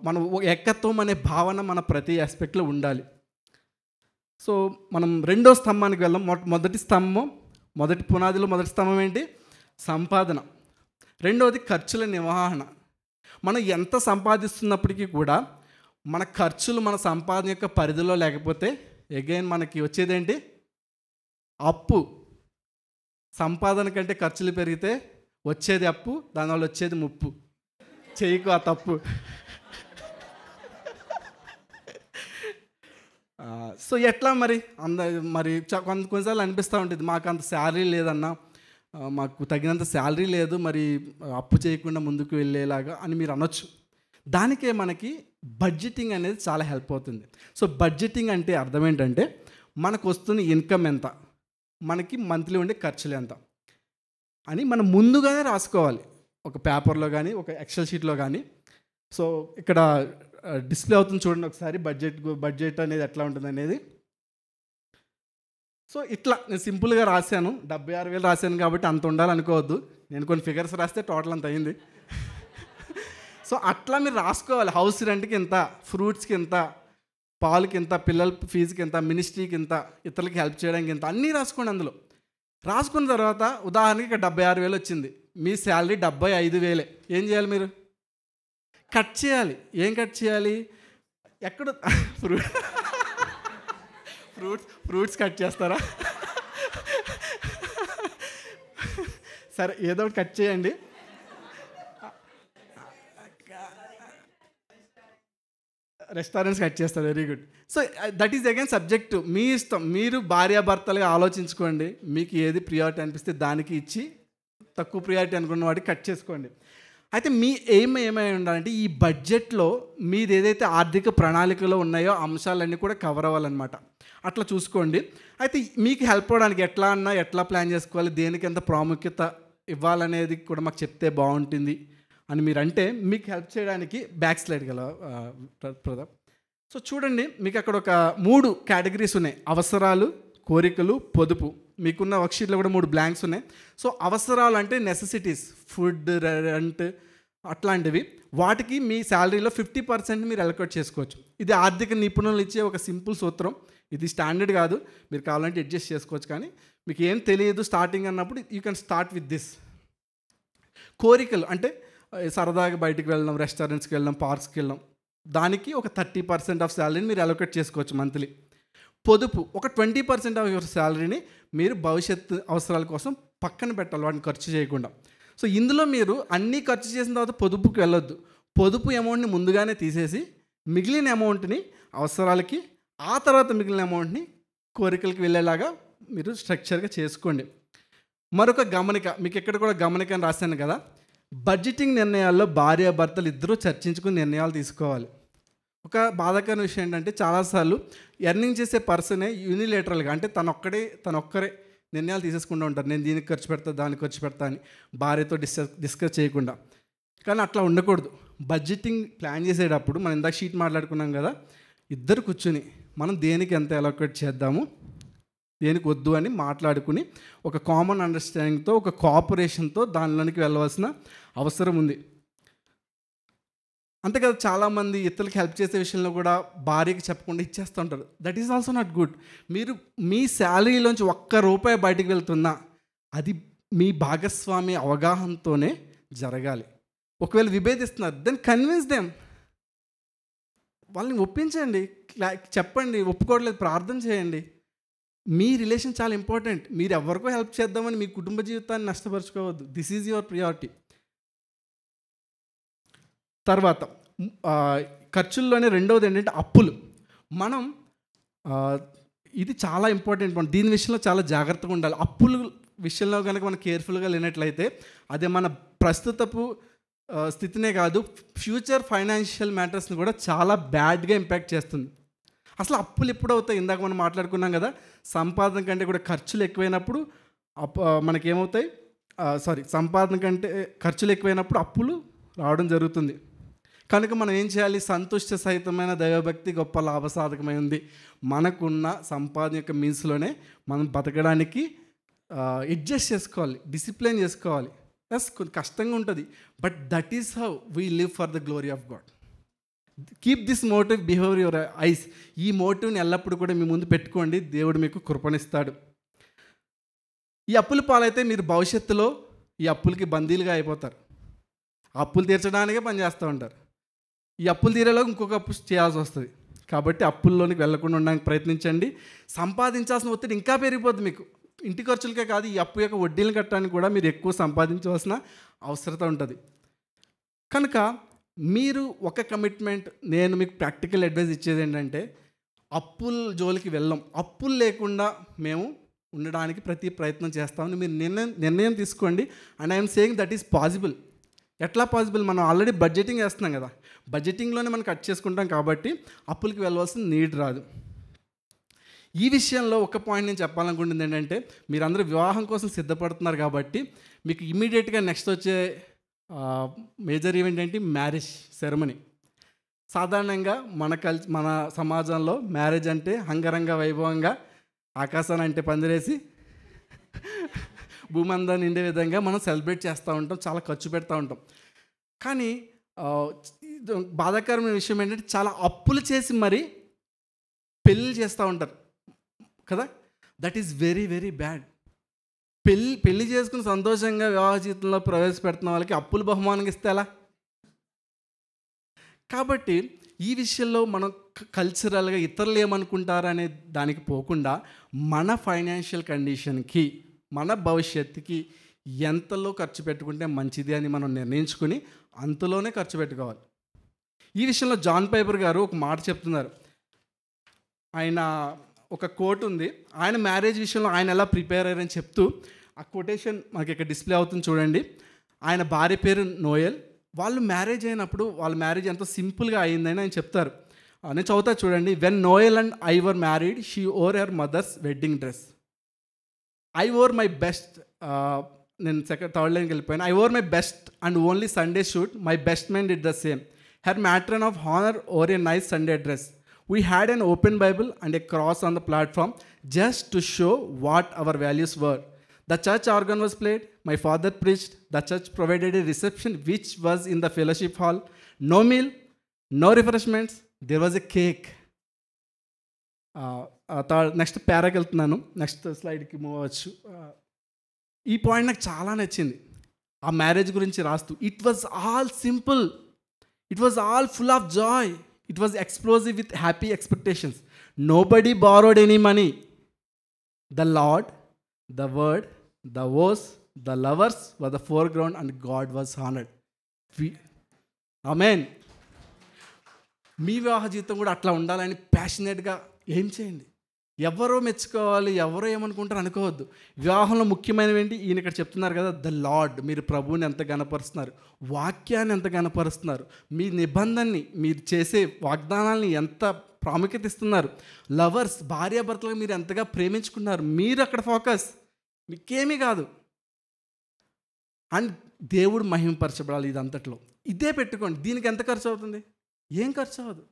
మనం ఏకత్వం అనే భావన మన ప్రతి ఆస్పెక్ట్లో ఉండాలి. సో మనం రెండో స్తంభానికి వెళ్దాం. మొదటి స్తంభం, మొదటి పునాదిలో మొదటి స్తంభం ఏంటి? సంపాదన. రెండవది ఖర్చుల నిర్వహణ. మనం ఎంత సంపాదిస్తున్నప్పటికీ కూడా మన ఖర్చులు మన సంపాదన యొక్క పరిధిలో లేకపోతే అగైన్ మనకి వచ్చేదేంటి? అప్పు. సంపాదన కంటే ఖర్చులు పెరిగితే వచ్చేది అప్పు, దానివల్ల వచ్చేది ముప్పు. చేయకు ఆ తప్పు. సో ఎట్లా మరి మరి కొన్నిసార్లు అనిపిస్తూ ఉంటుంది, మాకు అంత శాలరీ లేదన్నా, మాకు తగినంత శాలరీ లేదు, మరి అప్పు చేయకుండా ముందుకు వెళ్ళేలాగా అని మీరు అనొచ్చు. దానికే మనకి బడ్జెటింగ్ అనేది చాలా హెల్ప్ అవుతుంది. సో బడ్జెటింగ్ అంటే అర్థం ఏంటంటే, మనకు వస్తున్న ఇన్కమ్ ఎంత, మనకి మంత్లీ ఉండే ఖర్చులు ఎంత అని మనం ముందుగానే రాసుకోవాలి. ఒక పేపర్లో కానీ, ఒక ఎక్సెల్ షీట్లో కానీ. సో ఇక్కడ డిస్ప్లే అవుతుంది చూడండి ఒకసారి, బడ్జెట్ అనేది ఎట్లా ఉంటుంది అనేది. సో ఇట్లా నేను సింపుల్గా రాశాను, 76,000 రాశాను కాబట్టి అంత ఉండాలనుకోవద్దు. నేను కొన్ని ఫిగర్స్ రాస్తే టోటల్ అంత అయింది. సో అట్లా మీరు రాసుకోవాలి. హౌస్ రెంట్కి ఎంత, ఫ్రూట్స్కి ఎంత, పాలకి ఎంత, పిల్లల ఫీజుకి ఎంత, మినిస్ట్రీకి ఎంత, ఇతరులకి హెల్ప్ చేయడానికి ఎంత, అన్నీ రాసుకోండి. అందులో రాసుకున్న తర్వాత ఉదాహరణకి ఇక్కడ 76,000 వచ్చింది, మీ శాలరీ 75,000. ఏం చేయాలి? మీరు కట్ చేయాలి. ఏం కట్ చేయాలి? ఎక్కడ ఫ్రూట్స్ కట్ చేస్తారా? సరే, ఏదో ఒకటి కట్ చేయండి. రెస్టారెంట్స్ కట్ చేస్తారు. Very good. So that is again subject మీ ఇష్టం. మీరు భార్యాభర్తలుగా ఆలోచించుకోండి, మీకు ఏది ప్రియారిటీ అనిపిస్తే దానికి ఇచ్చి, తక్కువ ప్రియారిటీ అనుకున్న వాటికి కట్ చేసుకోండి. అయితే మీ ఏమై ఉండాలంటే, ఈ బడ్జెట్లో మీది ఏదైతే ఆర్థిక ప్రణాళికలో ఉన్నాయో అంశాలన్నీ కూడా కవర్ అవ్వాలన్నమాట. అట్లా చూసుకోండి. అయితే మీకు హెల్ప్ అవ్వడానికి ఎట్లా ప్లాన్ చేసుకోవాలి, దేనికి ఎంత ప్రాముఖ్యత ఇవ్వాలనేది కూడా మాకు చెప్తే బాగుంటుంది అని మీరు అంటే, మీకు హెల్ప్ చేయడానికి బ్యాక్ స్లైడ్ గల ప్రతాప్. సో చూడండి, మీకు అక్కడ ఒక 3 కేటగిరీస్ ఉన్నాయి: అవసరాలు, కోరికలు, పొదుపు. మీకున్న వర్క్షీట్లో కూడా 3 బ్లాంక్స్ ఉన్నాయి. సో అవసరాలు అంటే నెసెసిటీస్, ఫుడ్, రెంట్ అట్లాంటివి. వాటికి మీ శాలరీలో 50% మీరు అలొకేట్ చేసుకోవచ్చు. ఇది ఆర్థిక నిపుణులు ఇచ్చే ఒక సింపుల్ సూత్రం. ఇది స్టాండర్డ్ కాదు, మీరు కావాలంటే అడ్జస్ట్ చేసుకోవచ్చు. కానీ మీకు ఏం తెలియదు స్టార్టింగ్ అన్నప్పుడు you can start with this. కోరికలు అంటే సరదాగా బయటికి వెళ్ళడం, రెస్టారెంట్స్కి వెళ్ళడం, పార్క్స్కి వెళ్ళడం, దానికి ఒక 30% ఆఫ్ శాలరీని మీరు అలొకేట్ చేసుకోవచ్చు మంత్లీ. పొదుపు ఒక 20% ఆఫ్ యువర్ శాలరీని మీరు భవిష్యత్తు అవసరాల కోసం పక్కన పెట్టాలి, వాటిని ఖర్చు చేయకుండా. సో ఇందులో మీరు అన్నీ ఖర్చు చేసిన తర్వాత పొదుపుకి వెళ్ళొద్దు. పొదుపు అమౌంట్ని ముందుగానే తీసేసి మిగిలిన అమౌంట్ని అవసరాలకి, ఆ తర్వాత మిగిలిన అమౌంట్ని కోరికలకి వెళ్ళేలాగా మీరు స్ట్రక్చర్గా చేసుకోండి. మరొక గమనిక, మీకు ఎక్కడ కూడా గమనిక అని రాశాను కదా, బడ్జెటింగ్ నిర్ణయాల్లో భార్యాభర్తలు ఇద్దరూ చర్చించుకుని నిర్ణయాలు తీసుకోవాలి. ఒక బాధాకరమైన విషయం ఏంటంటే చాలాసార్లు ఎర్నింగ్ చేసే పర్సనే యూనిలేటరల్గా, అంటే తనొక్కరే నిర్ణయాలు తీసేసుకుంటూ ఉంటారు. నేను దీనికి ఖర్చు పెడతా, దానికి ఖర్చు పెడతా అని భార్యతో డిస్కస్ చేయకుండా. కానీ అట్లా ఉండకూడదు. బడ్జెటింగ్ ప్లాన్ చేసేటప్పుడు మనం ఇందాక షీట్ మాట్లాడుకున్నాం కదా, ఇద్దరు కూర్చుని మనం దేనికి ఎంత అలొకేట్ చేద్దాము, దేనికి వద్దు అని మాట్లాడుకుని ఒక కామన్ అండర్స్టాండింగ్తో, ఒక కోఆపరేషన్తో దానిలోనికి వెళ్ళవలసిన అవసరం ఉంది. అంతే కదా, చాలామంది ఇతరులకు హెల్ప్ చేసే విషయంలో కూడా భార్యకి చెప్పకుండా ఇచ్చేస్తూ ఉంటారు. That is also not good. మీరు మీ శాలరీలోంచి ₹1 బయటికి వెళ్తున్నా అది మీ భాగస్వామి అవగాహనతోనే జరగాలి. ఒకవేళ విభేదిస్తున్నారు, దెన్ కన్విన్స్ దెమ్. వాళ్ళని ఒప్పించండి, చెప్పండి. ఒప్పుకోవట్లేదు, ప్రార్థన చేయండి. మీ రిలేషన్ చాలా ఇంపార్టెంట్. మీరు ఎవరికో హెల్ప్ చేద్దామని మీ కుటుంబ జీవితాన్ని నష్టపరుచుకోవద్దు. This is your priority. తర్వాత ఖర్చుల్లోనే రెండవది ఏంటంటే అప్పులు. మనం ఇది చాలా ఇంపార్టెంట్. మనం దీని విషయంలో చాలా జాగ్రత్తగా ఉండాలి. అప్పుల విషయంలో కనుక మనం కేర్ఫుల్గా లేనట్లయితే అదే మన ప్రస్తుతపు స్థితినే కాదు, ఫ్యూచర్ ఫైనాన్షియల్ మ్యాటర్స్ని కూడా చాలా బ్యాడ్గా ఇంపాక్ట్ చేస్తుంది. అసలు అప్పులు ఎప్పుడు అవుతాయి? ఇందాక మనం మాట్లాడుకున్నాం కదా, సంపాదన కంటే కూడా ఖర్చులు ఎక్కువైనప్పుడు మనకేమవుతాయి, సంపాదన కంటే ఖర్చులు ఎక్కువైనప్పుడు అప్పులు రావడం జరుగుతుంది. కనుక మనం ఏం చేయాలి? సంతుష్ట సహితమైన దైవభక్తి గొప్ప లాభసాధకమై ఉంది. మనకున్న సంపాదన యొక్క మీన్స్లోనే మనం బతకడానికి అడ్జస్ట్ చేసుకోవాలి, డిసిప్లిన్ చేసుకోవాలి. ప్లస్ కొంచెం కష్టంగా ఉంటుంది, but that is how we live for the glory of God. Keep this motive behave your eyes. ఈ మోటివ్ని ఎల్లప్పుడూ కూడా మీ ముందు పెట్టుకోండి. దేవుడు మీకు కృపణిస్తాడు. ఈ అప్పుల పాలైతే మీరు భవిష్యత్తులో ఈ అప్పులకి బందీలుగా అయిపోతారు. అప్పులు తీర్చడానికే పనిచేస్తూ ఉంటారు. ఈ అప్పులు తీరేలోకి ఇంకొక అప్పు చేయాల్సి వస్తుంది. కాబట్టి అప్పుల్లోనికి వెళ్లకుండా ఉండడానికి ప్రయత్నించండి. సంపాదించాల్సిన ఒత్తిడి ఇంకా పెరిగిపోద్ది మీకు. ఇంటి ఖర్చులకే కాదు, ఈ అప్పు యొక్క వడ్డీలు కట్టడానికి కూడా మీరు ఎక్కువ సంపాదించవలసిన అవసరం ఉంటుంది. కనుక మీరు ఒక కమిట్మెంట్, నేను మీకు ప్రాక్టికల్ అడ్వైస్ ఇచ్చేది ఏంటంటే, అప్పుల జోలికి వెళ్ళం. అప్పులు లేకుండా మేము ఉండడానికి ప్రతి ప్రయత్నం చేస్తామని మీరు నిర్ణయం తీసుకోండి. And I'm saying that is possible. ఎట్లా పాసిబుల్? మనం ఆల్రెడీ బడ్జెటింగ్ వేస్తున్నాం కదా, బడ్జెటింగ్లోనే మనం కట్ చేసుకుంటాం కాబట్టి అప్పులకి వెళ్ళవలసిన నీడ్ రాదు. ఈ విషయంలో ఒక పాయింట్ నేను చెప్పాలనుకుంటుంది ఏంటంటే, మీరందరూ వివాహం కోసం సిద్ధపడుతున్నారు కాబట్టి మీకు ఇమీడియట్గా నెక్స్ట్ వచ్చే మేజర్ ఈవెంట్ ఏంటి? Marriage ceremony. సాధారణంగా మన సమాజంలో మ్యారేజ్ అంటే అంగరంగ వైభవంగా ఆకాశాన్ని అంటే పందిరేసి భూమంతా నిండే విధంగా మనం సెలబ్రేట్ చేస్తూ ఉంటాం, చాలా ఖర్చు పెడతా ఉంటాం. కానీ బాధాకరమైన విషయం ఏంటంటే, చాలా అప్పులు చేసి మరి పెళ్ళి చేస్తూ ఉంటారు కదా. That is very very bad. పెళ్ళి చేసుకుని సంతోషంగా వివాహ జీవితంలో ప్రవేశపెడుతున్న వాళ్ళకి అప్పులు బహుమానంగా ఇస్తే ఎలా? కాబట్టి ఈ విషయంలో మనం కల్చరల్గా ఇతరులు ఏమనుకుంటారనే దానికి పోకుండా మన ఫైనాన్షియల్ కండిషన్కి, మన భవిష్యత్తుకి ఎంతలో ఖర్చు పెట్టుకుంటే మంచిది అని మనం నిర్ణయించుకుని అంతలోనే ఖర్చు పెట్టుకోవాలి. ఈ విషయంలో జాన్ పైపర్ గారు ఒక మాట చెప్తున్నారు. ఆయన ఒక కోట్ ఉంది, ఆయన మ్యారేజ్ విషయంలో ఆయన ఎలా ప్రిపేర్ అయ్యారని చెప్తూ, ఆ కొటేషన్ మనకి ఇక్కడ డిస్ప్లే అవుతుంది చూడండి. ఆయన భార్య పేరు నోయల్. వాళ్ళు మ్యారేజ్ అయినప్పుడు వాళ్ళ మ్యారేజ్ ఎంతో సింపుల్గా అయిందని ఆయన చెప్తారు. నేను చదువుతా చూడండి. When Noel and I were married, she wore her mother's wedding dress. I wore my best, నేను థర్డ్ లైన్కి వెళ్ళిపోయాను. I wore my best and only Sunday suit. My best man did the same. Her matron of honour wore a nice Sunday dress. We had an open Bible and a cross on the platform just to show what our values were. The church organ was played. My father preached. The church provided a reception which was in the fellowship hall. No meal, no refreshments. There was a cake. Next ప్యారాకి వెళ్తున్నాను. Next స్లైడ్కి move అవ్వచ్చు. ఈ point నాకు చాలా నచ్చింది. ఆ marriage గురించి రాస్తూ, it was all simple. It was all full of Joy. It was explosive with happy expectations. Nobody borrowed any money. The Lord, the Word, the voice, the lovers were the foreground and God was honored. Amen. మీ వివాహ జీవితం కూడా అట్లా ఉండాలని ప్యాషనేట్గా ఏం చేయండి. ఎవరో మెచ్చుకోవాలి, ఎవరో ఏమనుకుంటారు అనుకోవద్దు. వివాహంలో ముఖ్యమైనవి ఏంటి? ఈయన ఇక్కడ చెప్తున్నారు కదా, ద లార్డ్. మీరు ప్రభువుని ఎంత గణపరుస్తున్నారు, వాక్యాన్ని ఎంత గణపరుస్తున్నారు, మీ నిబంధనని, మీరు చేసే వాగ్దానాలని ఎంత ప్రాముఖ్యత ఇస్తున్నారు, లవర్స్ భార్యాభర్తలుగా మీరు ఎంతగా ప్రేమించుకున్నారు, మీరు అక్కడ ఫోకస్, మీకేమీ కాదు. అండ్ దేవుడు మహిమపరచబడాలి ఇదంతట్లో. ఇదే పెట్టుకోండి. దీనికి ఎంత ఖర్చు అవుతుంది? ఏం ఖర్చు అవ్వదు.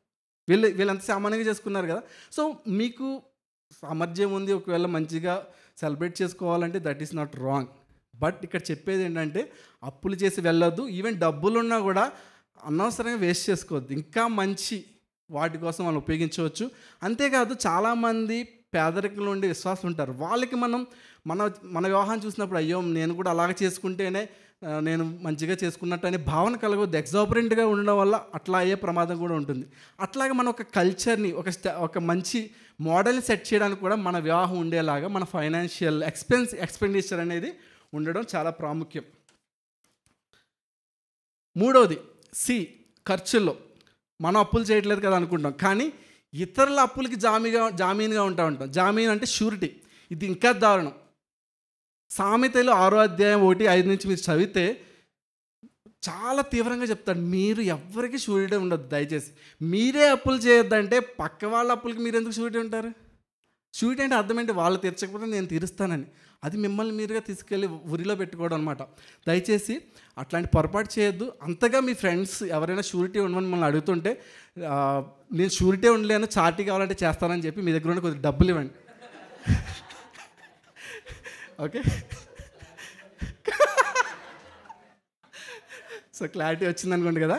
వీళ్ళంత సామాన్యంగా చేసుకున్నారు కదా. సో మీకు సామర్థ్యం ఉంది, ఒకవేళ మంచిగా సెలబ్రేట్ చేసుకోవాలంటే that is not wrong. But ఇక్కడ చెప్పేది ఏంటంటే అప్పులు చేసి వెళ్ళొద్దు. ఈవెన్ డబ్బులున్నా కూడా అనవసరంగా వేస్ట్ చేసుకోవద్దు. ఇంకా మంచి వాటి కోసం మనం ఉపయోగించవచ్చు. అంతేకాదు చాలామంది పేదరికంలో ఉండే విశ్వాసం ఉంటారు. వాళ్ళకి మన వివాహం చూసినప్పుడు అయ్యో నేను కూడా అలాగ చేసుకుంటేనే నేను మంచిగా చేసుకున్నట్టు అనే భావన కలగవద్దు. ఎగ్జాపరెంట్గా ఉండడం వల్ల అట్లా అయ్యే ప్రమాదం కూడా ఉంటుంది. అట్లాగే మన ఒక కల్చర్ని, ఒక మంచి మోడల్ని సెట్ చేయడానికి కూడా మన వివాహం ఉండేలాగా మన ఫైనాన్షియల్ ఎక్స్పెండిచర్ అనేది ఉండడం చాలా ప్రాముఖ్యం. మూడవది ఖర్చుల్లో. మనం అప్పులు చేయట్లేదు కదా అనుకుంటాం, కానీ ఇతరుల అప్పులకి జామీన్గా ఉంటాం. జామీన్ అంటే షూరిటీ. ఇది ఇంకా దారుణం. సామెతలు 6వ అధ్యాయం 1-5 నుంచి మీరు చదివితే చాలా తీవ్రంగా చెప్తాడు. మీరు ఎవరికి షూరిటీ ఉండదు. దయచేసి మీరే అప్పులు చేయొద్దంటే పక్క వాళ్ళ అప్పులకి మీరు ఎందుకు షూరిటీ ఉంటారు? షూరిటీ అంటే అర్థం ఏంటి? వాళ్ళు తీర్చకపోతే నేను తీరుస్తానని. అది మిమ్మల్ని మీరుగా తీసుకెళ్ళి ఉరిలో పెట్టుకోవడం అనమాట. దయచేసి అట్లాంటి పొరపాటు చేయొద్దు. అంతగా మీ ఫ్రెండ్స్ ఎవరైనా షూరిటీ ఉండమని మిమ్మల్ని అడుగుతుంటే నేను షూరిటీ ఉండలేను, చార్టీ కావాలంటే చేస్తానని చెప్పి మీ దగ్గర ఉండి కొద్దిగా డబ్బులు ఇవ్వండి. ఓకే, సో క్లారిటీ వచ్చింది అనుకోండి కదా.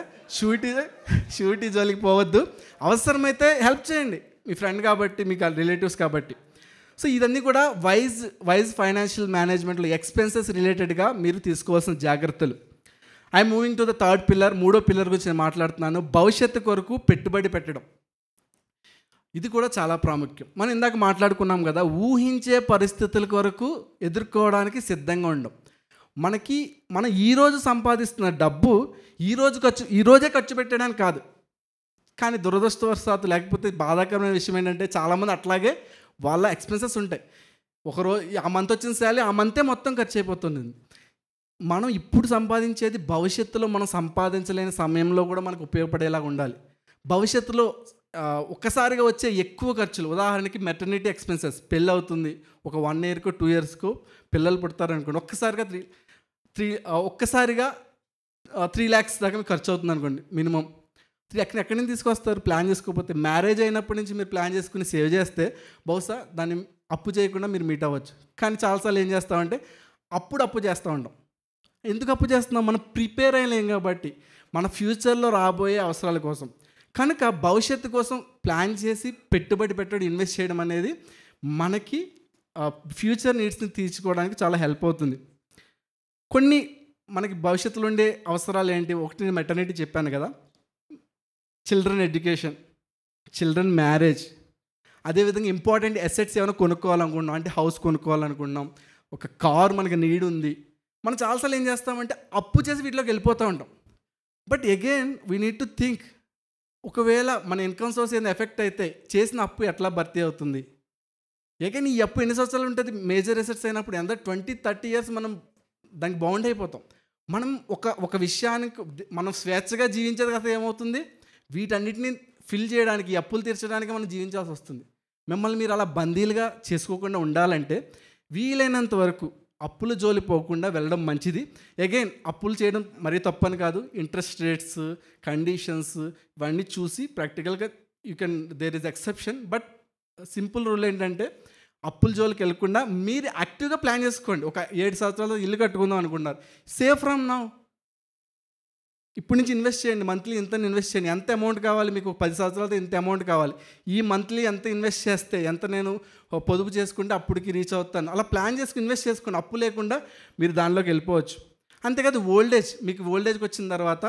షూరిటీ జోలికి పోవద్దు. అవసరమైతే హెల్ప్ చేయండి, మీ ఫ్రెండ్ కాబట్టి, మీకు రిలేటివ్స్ కాబట్టి. సో ఇవన్నీ కూడా వైజ్ ఫైనాన్షియల్ మేనేజ్మెంట్లో ఎక్స్పెన్సెస్ రిలేటెడ్గా మీరు తీసుకోవాల్సిన జాగ్రత్తలు. I'm moving to the third pillar. 3వ పిల్లర్ గురించి నేను మాట్లాడుతున్నాను. భవిష్యత్తు కొరకు పెట్టుబడి పెట్టడం. ఇది కూడా చాలా ప్రాముఖ్యం. మనం ఇందాక మాట్లాడుకున్నాం కదా, ఊహించే పరిస్థితుల కొరకు ఎదుర్కోవడానికి సిద్ధంగా ఉండడం. మనం ఈరోజు సంపాదిస్తున్న డబ్బు ఈరోజే ఖర్చు పెట్టడానికి కాదు. కానీ దురదృష్టవశాత్తు లేకపోతే బాధాకరమైన విషయం ఏంటంటే చాలామంది అట్లాగే వాళ్ళ ఎక్స్పెన్సెస్ ఉంటాయి. ఒకరోజు ఆ మంత్ వచ్చిన శాలరీ ఆ మంతే మొత్తం ఖర్చు అయిపోతుంది. మనం ఇప్పుడు సంపాదించేది భవిష్యత్తులో మనం సంపాదించలేని సమయంలో కూడా మనకు ఉపయోగపడేలాగా ఉండాలి. భవిష్యత్తులో ఒక్కసారిగా వచ్చే ఎక్కువ ఖర్చులు, ఉదాహరణకి మెటర్నిటీ ఎక్స్పెన్సెస్, పెళ్ళి అవుతుంది, ఒక 1 yearకో 2 yearsకో పిల్లలు పుడతారనుకోండి, ఒక్కసారిగా 3 lakhs దాకా మీకు ఖర్చు అవుతుంది అనుకోండి మినిమం. ఎక్కడి నుంచి తీసుకొస్తారు? ప్లాన్ చేసుకోకపోతే. మ్యారేజ్ అయినప్పటి నుంచి మీరు ప్లాన్ చేసుకుని సేవ్ చేస్తే బహుశా దాన్ని అప్పు చేయకుండా మీరు మీట్ అవ్వచ్చు. కానీ చాలాసార్లు ఏం చేస్తామంటే అప్పు చేస్తూ ఉంటాం. ఎందుకు అప్పు చేస్తున్నాం? మనం ప్రిపేర్ అయ్యలేం కాబట్టి, మన ఫ్యూచర్లో రాబోయే అవసరాల కోసం. కనుక భవిష్యత్తు కోసం ప్లాన్ చేసి పెట్టుబడి పెట్టడం, ఇన్వెస్ట్ చేయడం అనేది మనకి ఫ్యూచర్ నీడ్స్ని తీర్చుకోవడానికి చాలా హెల్ప్ అవుతుంది. కొన్ని మనకి భవిష్యత్తులో ఉండే అవసరాలు ఏంటి? ఒకటి నేను మెటర్నిటీ చెప్పాను కదా, చిల్డ్రన్ ఎడ్యుకేషన్, చిల్డ్రన్ మ్యారేజ్, అదేవిధంగా ఇంపార్టెంట్ అసెట్స్ ఏమైనా కొనుక్కోవాలనుకుంటున్నాం, అంటే హౌస్ కొనుక్కోవాలనుకుంటున్నాం, ఒక కార్ మనకి నీడ్ ఉంది. మనం చాలాసార్లు ఏం చేస్తామంటే అప్పు చేసి వీటిలోకి వెళ్ళిపోతూ ఉంటాం. But again we need to think, ఒకవేళ మన ఇన్కమ్ సోర్స్ ఏదైనా ఎఫెక్ట్ అయితే చేసిన అప్పు ఎట్లా భర్తీ అవుతుంది? అగైన్ ఈ అప్పు ఎన్ని సంవత్సరాలు ఉంటుంది? మేజర్ అసెట్స్ అయినప్పుడు ఎంత 20-30 years మనం దానికి బౌండ్ అయిపోతాం. మనం ఒక విషయానికి మనం స్వేచ్ఛగా జీవించేది కదా ఏమవుతుంది? వీటన్నిటిని ఫిల్ చేయడానికి, ఈ అప్పులు తీర్చడానికి మనం జీవించాల్సి వస్తుంది. మిమ్మల్ని మీరు అలా బందీలుగా చేసుకోకుండా ఉండాలంటే వీలైనంత వరకు అప్పుల జోలి పోకుండా వెళ్ళడం మంచిది. అగైన్ అప్పులు చేయడం మరీ తప్పని కాదు. ఇంట్రెస్ట్ రేట్స్, కండిషన్స్ ఇవన్నీ చూసి ప్రాక్టికల్గా there is exception. But simple rule ఏంటంటే అప్పుల జోలికి వెళ్ళకుండా మీరు యాక్టివ్గా ప్లాన్ చేసుకోండి. ఒక 7 సంవత్సరాలు ఇల్లు కట్టుకుందాం అనుకున్నారు, సేవ్ ఫ్రమ్ నౌ. ఇప్పటి నుంచి ఇన్వెస్ట్ చేయండి. మంత్లీ ఇంత ఇన్వెస్ట్ చేయండి. ఎంత అమౌంట్ కావాలి మీకు? 10 సంవత్సరాలతో ఇంత అమౌంట్ కావాలి. ఈ మంత్లీ ఎంత ఇన్వెస్ట్ చేస్తే, ఎంత నేను పొదుపు చేసుకుంటే అప్పటికి రీచ్ అవుతాను, అలా ప్లాన్ చేసుకుని ఇన్వెస్ట్ చేసుకోండి. అప్పు లేకుండా మీరు దానిలోకి వెళ్ళిపోవచ్చు. అంతేకాదు మీకు ఓల్డేజ్కి వచ్చిన తర్వాత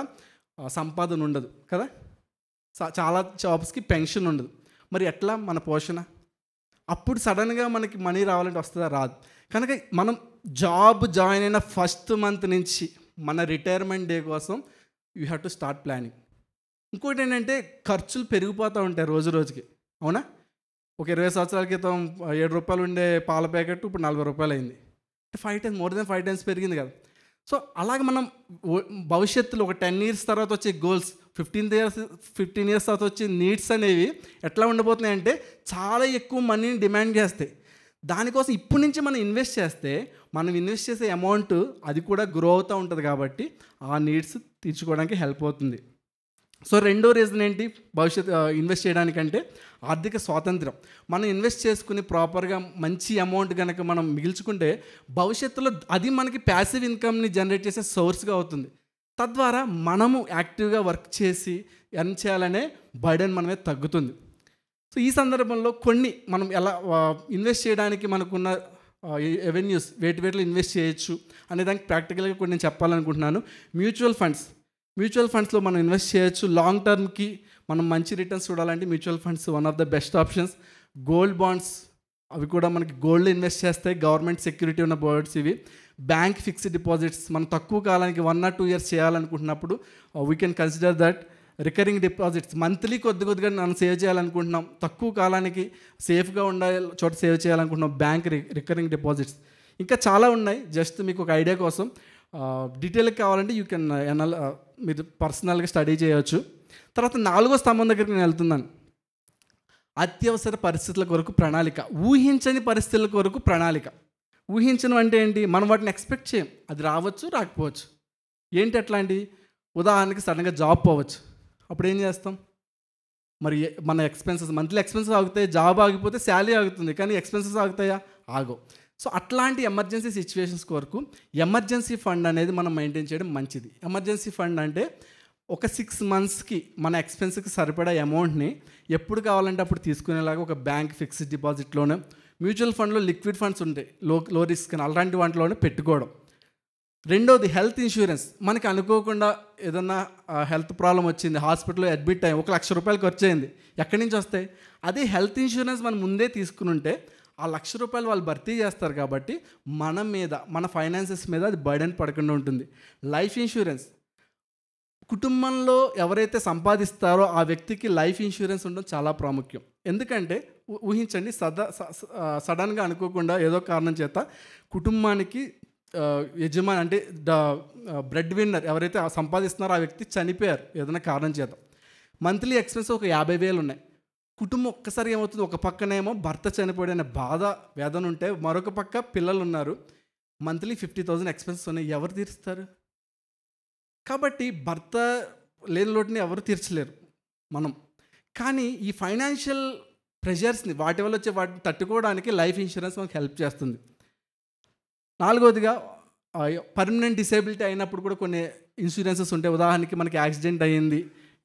సంపాదన ఉండదు కదా, చాలా జాబ్స్కి పెన్షన్ ఉండదు. మరి ఎట్లా మన పోషణ? అప్పుడు సడన్గా మనకి మనీ రావాలంటే వస్తుందా? రాదు. కనుక మనం జాయిన్ అయిన ఫస్ట్ మంత్ నుంచి మన రిటైర్మెంట్ డే కోసం you have to start planning. ఇంకోటి ఏంటంటే ఖర్చులు పెరిగిపోతూ ఉంటాయి రోజు రోజుకి, అవునా? ఒక 20 సంవత్సరాల క్రితం రూ. 7 ఉండే పాల ప్యాకెట్ ఇప్పుడు రూ. 40 అయింది. 5 టైమ్స్, మోర్ దెన్ 5 టైమ్స్ పెరిగింది కదా. సో అలాగే మనం భవిష్యత్తులో ఒక 10 ఇయర్స్ తర్వాత వచ్చే గోల్స్, 15 ఇయర్స్ తర్వాత వచ్చే నీడ్స్ అనేవి ఎట్లా ఉండబోతున్నాయి అంటే చాలా ఎక్కువ మనీని డిమాండ్ చేస్తాయి. దానికోసం ఇప్పటి నుంచి మనం ఇన్వెస్ట్ చేస్తే మనం ఇన్వెస్ట్ చేసే అమౌంట్ అది కూడా గ్రో అవుతూ ఉంటుంది కాబట్టి ఆ నీడ్స్ తీర్చుకోవడానికి హెల్ప్ అవుతుంది. సో రెండో రీజన్ ఏంటి ఇన్వెస్ట్ చేయడానికంటే ఆర్థిక స్వాతంత్రం. మనం ఇన్వెస్ట్ చేసుకుని ప్రాపర్గా మంచి అమౌంట్ కనుక మనం మిగిల్చుకుంటే భవిష్యత్తులో అది మనకి ప్యాసివ్ ఇన్కమ్ని జనరేట్ చేసే సోర్స్గా అవుతుంది. తద్వారా మనము యాక్టివ్గా వర్క్ చేసి ఎర్న్ చేయాలనే బర్డెన్ మనమే తగ్గుతుంది. సో ఈ సందర్భంలో కొన్ని మనం ఎలా ఇన్వెస్ట్ చేయడానికి మనకున్న ఎవెన్యూస్ వేటిలో ఇన్వెస్ట్ చేయొచ్చు అనే దానికి ప్రాక్టికల్గా కొన్ని నేను చెప్పాలనుకుంటున్నాను. మ్యూచువల్ ఫండ్స్లో మనం ఇన్వెస్ట్ చేయొచ్చు. లాంగ్ టర్మ్కి మనం మంచి రిటర్న్స్ చూడాలంటే mutual funds one of the best options. Gold bonds, అవి కూడా మనకి గోల్డ్లో ఇన్వెస్ట్ చేస్తాయి, గవర్నమెంట్ సెక్యూరిటీ ఉన్న బాండ్స్ ఇవి. బ్యాంక్ ఫిక్స్డ్ డిపాజిట్స్ మనం తక్కువ కాలానికి 1 or 2 years చేయాలనుకుంటున్నప్పుడు we can consider that. Recurring deposits, monthly కొద్దిగా మనం సేవ్ చేయాలనుకుంటున్నాం, తక్కువ కాలానికి సేఫ్గా ఉండే చోట సేవ్ చేయాలనుకుంటున్నాం, బ్యాంక్ రికరింగ్ డిపాజిట్స్. ఇంకా చాలా ఉన్నాయి. జస్ట్ మీకు ఒక ఐడియా కోసం డీటెయిల్గా కావాలంటే యూ కెన్ మీరు పర్సనల్గా స్టడీ చేయవచ్చు. తర్వాత 4వ స్తంభం దగ్గరికి నేను వెళ్తున్నాను. అత్యవసర పరిస్థితుల కొరకు ప్రణాళిక. ఊహించని పరిస్థితుల కొరకు ప్రణాళిక. ఊహించను అంటే ఏంటి? మనం వాటిని ఎక్స్పెక్ట్ చేయం, అది రావచ్చు రాకపోవచ్చు. ఏంటి అట్లాంటి? ఉదాహరణకి సడన్గా జాబ్ పోవచ్చు, అప్పుడు ఏం చేస్తాం? మరి మన ఎక్స్పెన్సెస్, మంత్లీ ఎక్స్పెన్సెస్ ఆగుతాయి. జాబ్ ఆగిపోతే శాలరీ ఆగుతుంది, కానీ ఎక్స్పెన్సెస్ ఆగుతాయా? ఆగవు. సో అట్లాంటి ఎమర్జెన్సీ సిచ్యువేషన్స్ కొరకు ఎమర్జెన్సీ ఫండ్ అనేది మనం మెయింటైన్ చేయడం మంచిది. ఎమర్జెన్సీ ఫండ్ అంటే ఒక 6 monthsకి మన ఎక్స్పెన్స్కి సరిపడా అమౌంట్ని ఎప్పుడు కావాలంటే అప్పుడు తీసుకునేలాగా ఒక బ్యాంక్ ఫిక్స్డ్ డిపాజిట్లోనే, మ్యూచువల్ ఫండ్లో లిక్విడ్ ఫండ్స్ ఉంటాయి లో రిస్క్ అని, అలాంటి వాటిలోనే పెట్టుకోవడం. రెండోది హెల్త్ ఇన్సూరెన్స్. మనకి అనుకోకుండా ఏదన్నా హెల్త్ ప్రాబ్లం వచ్చింది, హాస్పిటల్లో అడ్మిట్ అయ్యి 1 లక్ష రూపాయలు ఖర్చు అయింది, ఎక్కడి నుంచి వస్తాయి? అదే హెల్త్ ఇన్సూరెన్స్ మనం ముందే తీసుకుని ఉంటే ఆ 1 లక్ష రూపాయలు వాళ్ళు భర్తీ చేస్తారు కాబట్టి మన మీద, మన ఫైనాన్సెస్ మీద అది బర్డెన్ పడకుండా ఉంటుంది. లైఫ్ ఇన్సూరెన్స్, కుటుంబంలో ఎవరైతే సంపాదిస్తారో ఆ వ్యక్తికి లైఫ్ ఇన్సూరెన్స్ ఉండడం చాలా ప్రాముఖ్యం. ఎందుకంటే ఊహించండి, సడన్గా అనుకోకుండా ఏదో కారణం చేత కుటుంబానికి యజమాని అంటే బ్రెడ్ విన్నర్ ఎవరైతే సంపాదిస్తున్నారో ఆ వ్యక్తి చనిపోయారు ఏదైనా కారణం చేత. మంత్లీ ఎక్స్పెన్స్ ఒక 50,000 ఉన్నాయి. కుటుంబం ఒక్కసారి ఏమవుతుంది? ఒక పక్కనేమో భర్త చనిపోయిన బాధ వేదన ఉంటే, మరొక పక్క పిల్లలు ఉన్నారు, మంత్లీ 50,000 ఎక్స్పెన్సెస్ ఉన్నాయి. ఎవరు తీరుస్తారు? కాబట్టి భర్త లేని లోటుని ఎవరు తీర్చలేరు మనం. కానీ ఈ ఫైనాన్షియల్ ప్రెషర్స్ని, వాటి వల్ల వచ్చే వాటిని తట్టుకోవడానికి లైఫ్ ఇన్సూరెన్స్ మనకు హెల్ప్ చేస్తుంది. 4వదిగా పర్మనెంట్ డిసేబిలిటీ అయినప్పుడు కూడా కొన్ని ఇన్సూరెన్సెస్ ఉంటాయి. ఉదాహరణకి మనకి యాక్సిడెంట్ అయ్యింది,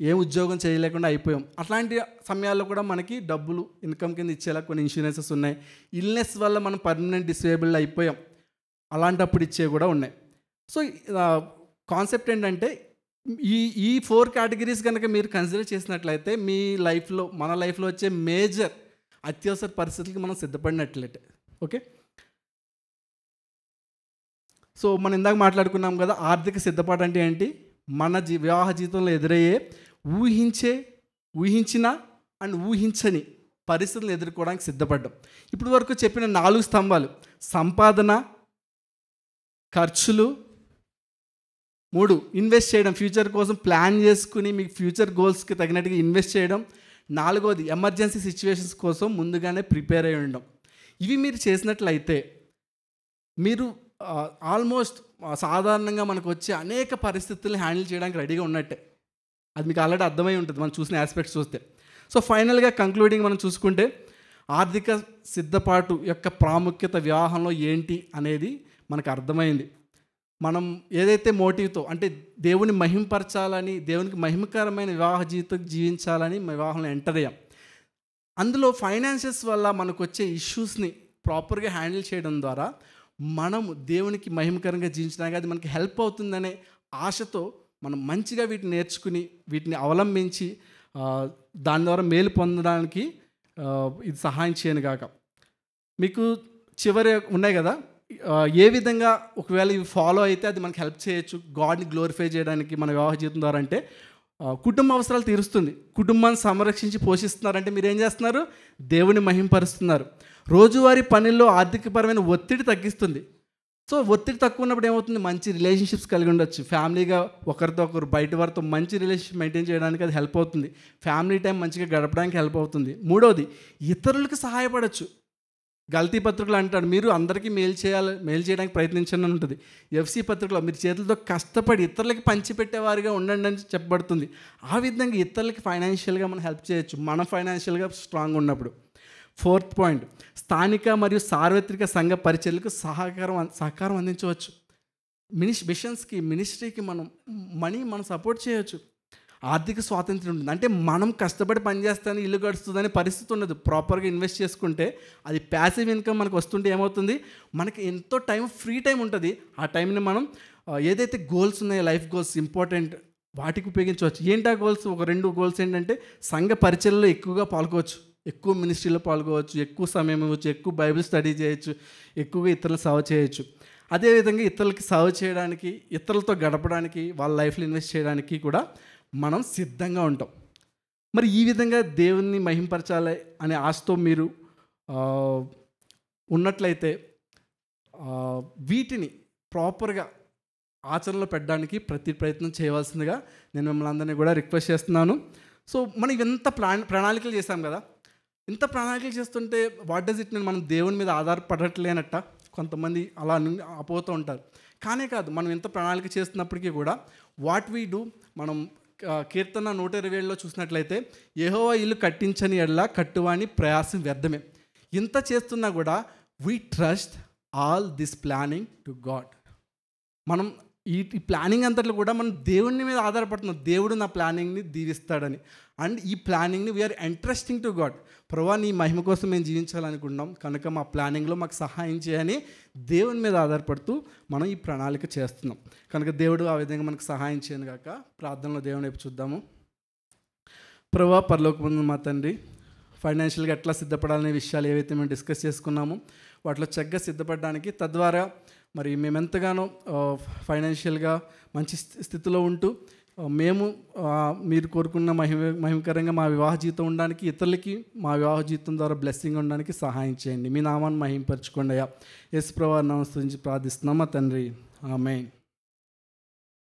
ఏం ఉద్యోగం చేయలేకుండా అయిపోయాం, అట్లాంటి సమయాల్లో కూడా మనకి డబ్బులు ఇన్కమ్ కింద ఇచ్చేలా కొన్ని ఇన్సూరెన్సెస్ ఉన్నాయి. ఇల్నెస్ వల్ల మనం పర్మనెంట్ డిసేబుల్డ్ అయిపోయాం, అలాంటప్పుడు ఇచ్చేవి కూడా ఉన్నాయి. సో కాన్సెప్ట్ ఏంటంటే ఈ 4 categories కనుక మీరు కన్సిడర్ చేసినట్లయితే మీ లైఫ్లో, మన లైఫ్లో వచ్చే మేజర్ అత్యవసర పరిస్థితులకి మనం సిద్ధపడినట్లయితే. ఓకే, సో మనం ఇందాక మాట్లాడుకున్నాం కదా, ఆర్థిక సిద్ధపాటు అంటే ఏంటి? మన వివాహ జీవితంలో ఎదురయ్యే ఊహించిన అండ్ ఊహించని పరిస్థితులను ఎదుర్కోవడానికి సిద్ధపడ్డాం. ఇప్పటి వరకు చెప్పిన 4 స్తంభాలు: సంపాదన, ఖర్చులు, 3 ఇన్వెస్ట్ చేయడం, ఫ్యూచర్ కోసం ప్లాన్ చేసుకుని మీ ఫ్యూచర్ గోల్స్కి తగినట్టుగా ఇన్వెస్ట్ చేయడం, 4వది ఎమర్జెన్సీ సిచ్యువేషన్స్ కోసం ముందుగానే ప్రిపేర్ అయి ఉండడం. ఇవి మీరు చేసినట్లయితే మీరు ఆల్మోస్ట్ సాధారణంగా మనకు వచ్చే అనేక పరిస్థితుల్ని హ్యాండిల్ చేయడానికి రెడీగా ఉన్నట్టే. అది మీకు ఆల్రెడీ అర్థమై ఉంటుంది మనం చూసిన ఆస్పెక్ట్స్ చూస్తే. సో ఫైనల్గా కంక్లూడింగ్ మనం చూసుకుంటే, ఆర్థిక సిద్ధపాటు యొక్క ప్రాముఖ్యత వివాహంలో ఏంటి అనేది మనకు అర్థమైంది. మనం ఏదైతే మోటివ్తో, అంటే దేవుని మహిమపరచాలని, దేవునికి మహిమకరమైన వివాహ జీవితం జీవించాలని వివాహంలో ఎంటర్ అయ్యాం. అందులో ఫైనాన్షియస్ వల్ల మనకు వచ్చే ఇష్యూస్ని ప్రాపర్గా హ్యాండిల్ చేయడం ద్వారా మనము దేవునికి మహిమకరంగా జీవించడానికి అది మనకి హెల్ప్ అవుతుందనే ఆశతో మనం మంచిగా వీటిని నేర్చుకుని వీటిని అవలంబించి దాని ద్వారా మేలు పొందడానికి ఇది సహాయం చేయను గాక. మీకు చివరి ఉన్నాయి కదా, ఏ విధంగా ఒకవేళ ఇవి ఫాలో అయితే అది మనకి హెల్ప్ చేయొచ్చు గాడ్ని గ్లోరిఫై చేయడానికి మన వివాహ జీవితం ద్వారా అంటే, కుటుంబ అవసరాలు తీరుస్తుంది. కుటుంబాన్ని సంరక్షించి పోషిస్తున్నారంటే మీరు ఏం చేస్తున్నారు? దేవుని మహింపరుస్తున్నారు. రోజువారీ పనుల్లో ఆర్థికపరమైన ఒత్తిడి తగ్గిస్తుంది. సో ఒత్తిడి తక్కువ ఉన్నప్పుడు ఏమవుతుంది? మంచి రిలేషన్షిప్స్ కలిగి ఉండొచ్చు. ఫ్యామిలీగా ఒకరితో ఒకరు బయట వారితో మంచి రిలేషన్షిప్ మెయింటైన్ చేయడానికి అది హెల్ప్ అవుతుంది. ఫ్యామిలీ టైం మంచిగా గడపడానికి హెల్ప్ అవుతుంది. మూడవది, ఇతరులకు సహాయపడవచ్చు. గల్తీ పత్రికలు అంటాడు, మీరు అందరికీ మేలు చేయడానికి ప్రయత్నించండి అని ఉంటుంది. ఎఫ్సి పత్రికలో మీరు చేతులతో కష్టపడి ఇతరులకి పంచిపెట్టేవారిగా ఉండండి అని చెప్పబడుతుంది. ఆ విధంగా ఇతరులకి ఫైనాన్షియల్గా మనం హెల్ప్ చేయొచ్చు, మనం ఫైనాన్షియల్గా స్ట్రాంగ్ ఉన్నప్పుడు. ఫోర్త్ పాయింట్, స్థానిక మరియు సార్వత్రిక సంఘ పరిచర్యలకు సహకారం అందించవచ్చు. మిషన్స్కి, మినిస్ట్రీకి మనం సపోర్ట్ చేయొచ్చు. ఆర్థిక స్వాతంత్రం ఉంటుంది. అంటే మనం కష్టపడి పనిచేస్తాను ఇల్లు గడుస్తుందనే పరిస్థితి ఉండదు. ప్రాపర్గా ఇన్వెస్ట్ చేసుకుంటే అది ప్యాసివ్ ఇన్కమ్ మనకు వస్తుంటే ఏమవుతుంది? మనకి ఎంతో ఫ్రీ టైం ఉంటుంది. ఆ టైంని మనం ఏదైతే గోల్స్ ఉన్నాయో, లైఫ్ గోల్స్ ఇంపార్టెంట్, వాటికి ఉపయోగించవచ్చు. ఏంటి ఆ గోల్స్? ఒక 2 గోల్స్ ఏంటంటే సంఘ పరిచర్యలో ఎక్కువగా పాల్గొవచ్చు, ఎక్కువ మినిస్ట్రీలో పాల్గొవచ్చు, ఎక్కువ సమయం ఇవ్వచ్చు, ఎక్కువ బైబిల్ స్టడీ చేయొచ్చు, ఎక్కువగా ఇతరులు సేవ చేయొచ్చు. అదేవిధంగా ఇతరులకి సేవ చేయడానికి, ఇతరులతో గడపడానికి, వాళ్ళ లైఫ్లో ఇన్వెస్ట్ చేయడానికి కూడా మనం సిద్ధంగా ఉంటాం. మరి ఈ విధంగా దేవుణ్ణి మహింపరచాలి అనే ఆశతో మీరు ఉన్నట్లయితే వీటిని ప్రాపర్గా ఆచరణలో పెట్టడానికి ప్రతి ప్రయత్నం చేయవలసిందిగా నేను మిమ్మల్ని అందరినీ కూడా రిక్వెస్ట్ చేస్తున్నాను. సో మనం ఇంత ప్రణాళికలు చేశాం కదా, ఇంత ప్రణాళికలు చేస్తుంటే వాట్ డస్ ఇట్ మీన్? మనం దేవుని మీద ఆధారపడట్లేనట్ట కొంతమంది అలా అపోతూ ఉంటారు. కానే కాదు, మనం ఇంత ప్రణాళిక చేస్తున్నప్పటికీ కూడా వాట్ వీ డూ, మనం కీర్తన 127లో చూసినట్లయితే, యెహోవా ఇల్లు కట్టించని ఎడల కట్టువాని ప్రయాసం వ్యర్థమే. ఇంత చేస్తున్నా కూడా we trust all this planning to God. మనం ఈ ప్లానింగ్ అంతట్లో కూడా మనం దేవుని మీద ఆధారపడుతున్నాం. దేవుడు నా ప్లానింగ్ని దీవిస్తాడని. అండ్ ఈ ప్లానింగ్ని వీఆర్ ఎంట్రస్టింగ్ టు గాడ్. ప్రభువా, నీ మహిమ కోసం మేము జీవించాలనుకుంటున్నాం కనుక మా ప్లానింగ్లో మాకు సహాయం చేయని దేవుని మీద ఆధారపడుతూ మనం ఈ ప్రణాళిక చేస్తున్నాం కనుక దేవుడు ఆ విధంగా మనకు సహాయం చేయను గాక. ప్రార్థనలో దేవుని వైపు చూద్దాము. ప్రభువా, పరలోకమందున్న మా తండ్రి, ఫైనాన్షియల్గా ఎట్లా సిద్ధపడాలనే విషయాలు ఏవైతే మేము డిస్కస్ చేసుకున్నామో వాటిలో చక్కగా సిద్ధపడడానికి, తద్వారా మరి మేమెంతగానో ఫైనాన్షియల్గా మంచి స్థితిలో ఉంటూ మేము మీరు కోరుకున్న మహిమకరంగా మా వివాహ జీవితం ఉండడానికి, ఇతరులకి మా వివాహ జీవితం ద్వారా బ్లెస్సింగ్ ఉండడానికి సహాయం చేయండి. మీ నామాన్ని మహింపరచుకోండి అయ్యా. యేసు ప్రభువు నామములో స్తుతించి ప్రార్థిస్తున్నాం మా తండ్రి. ఆమేన్.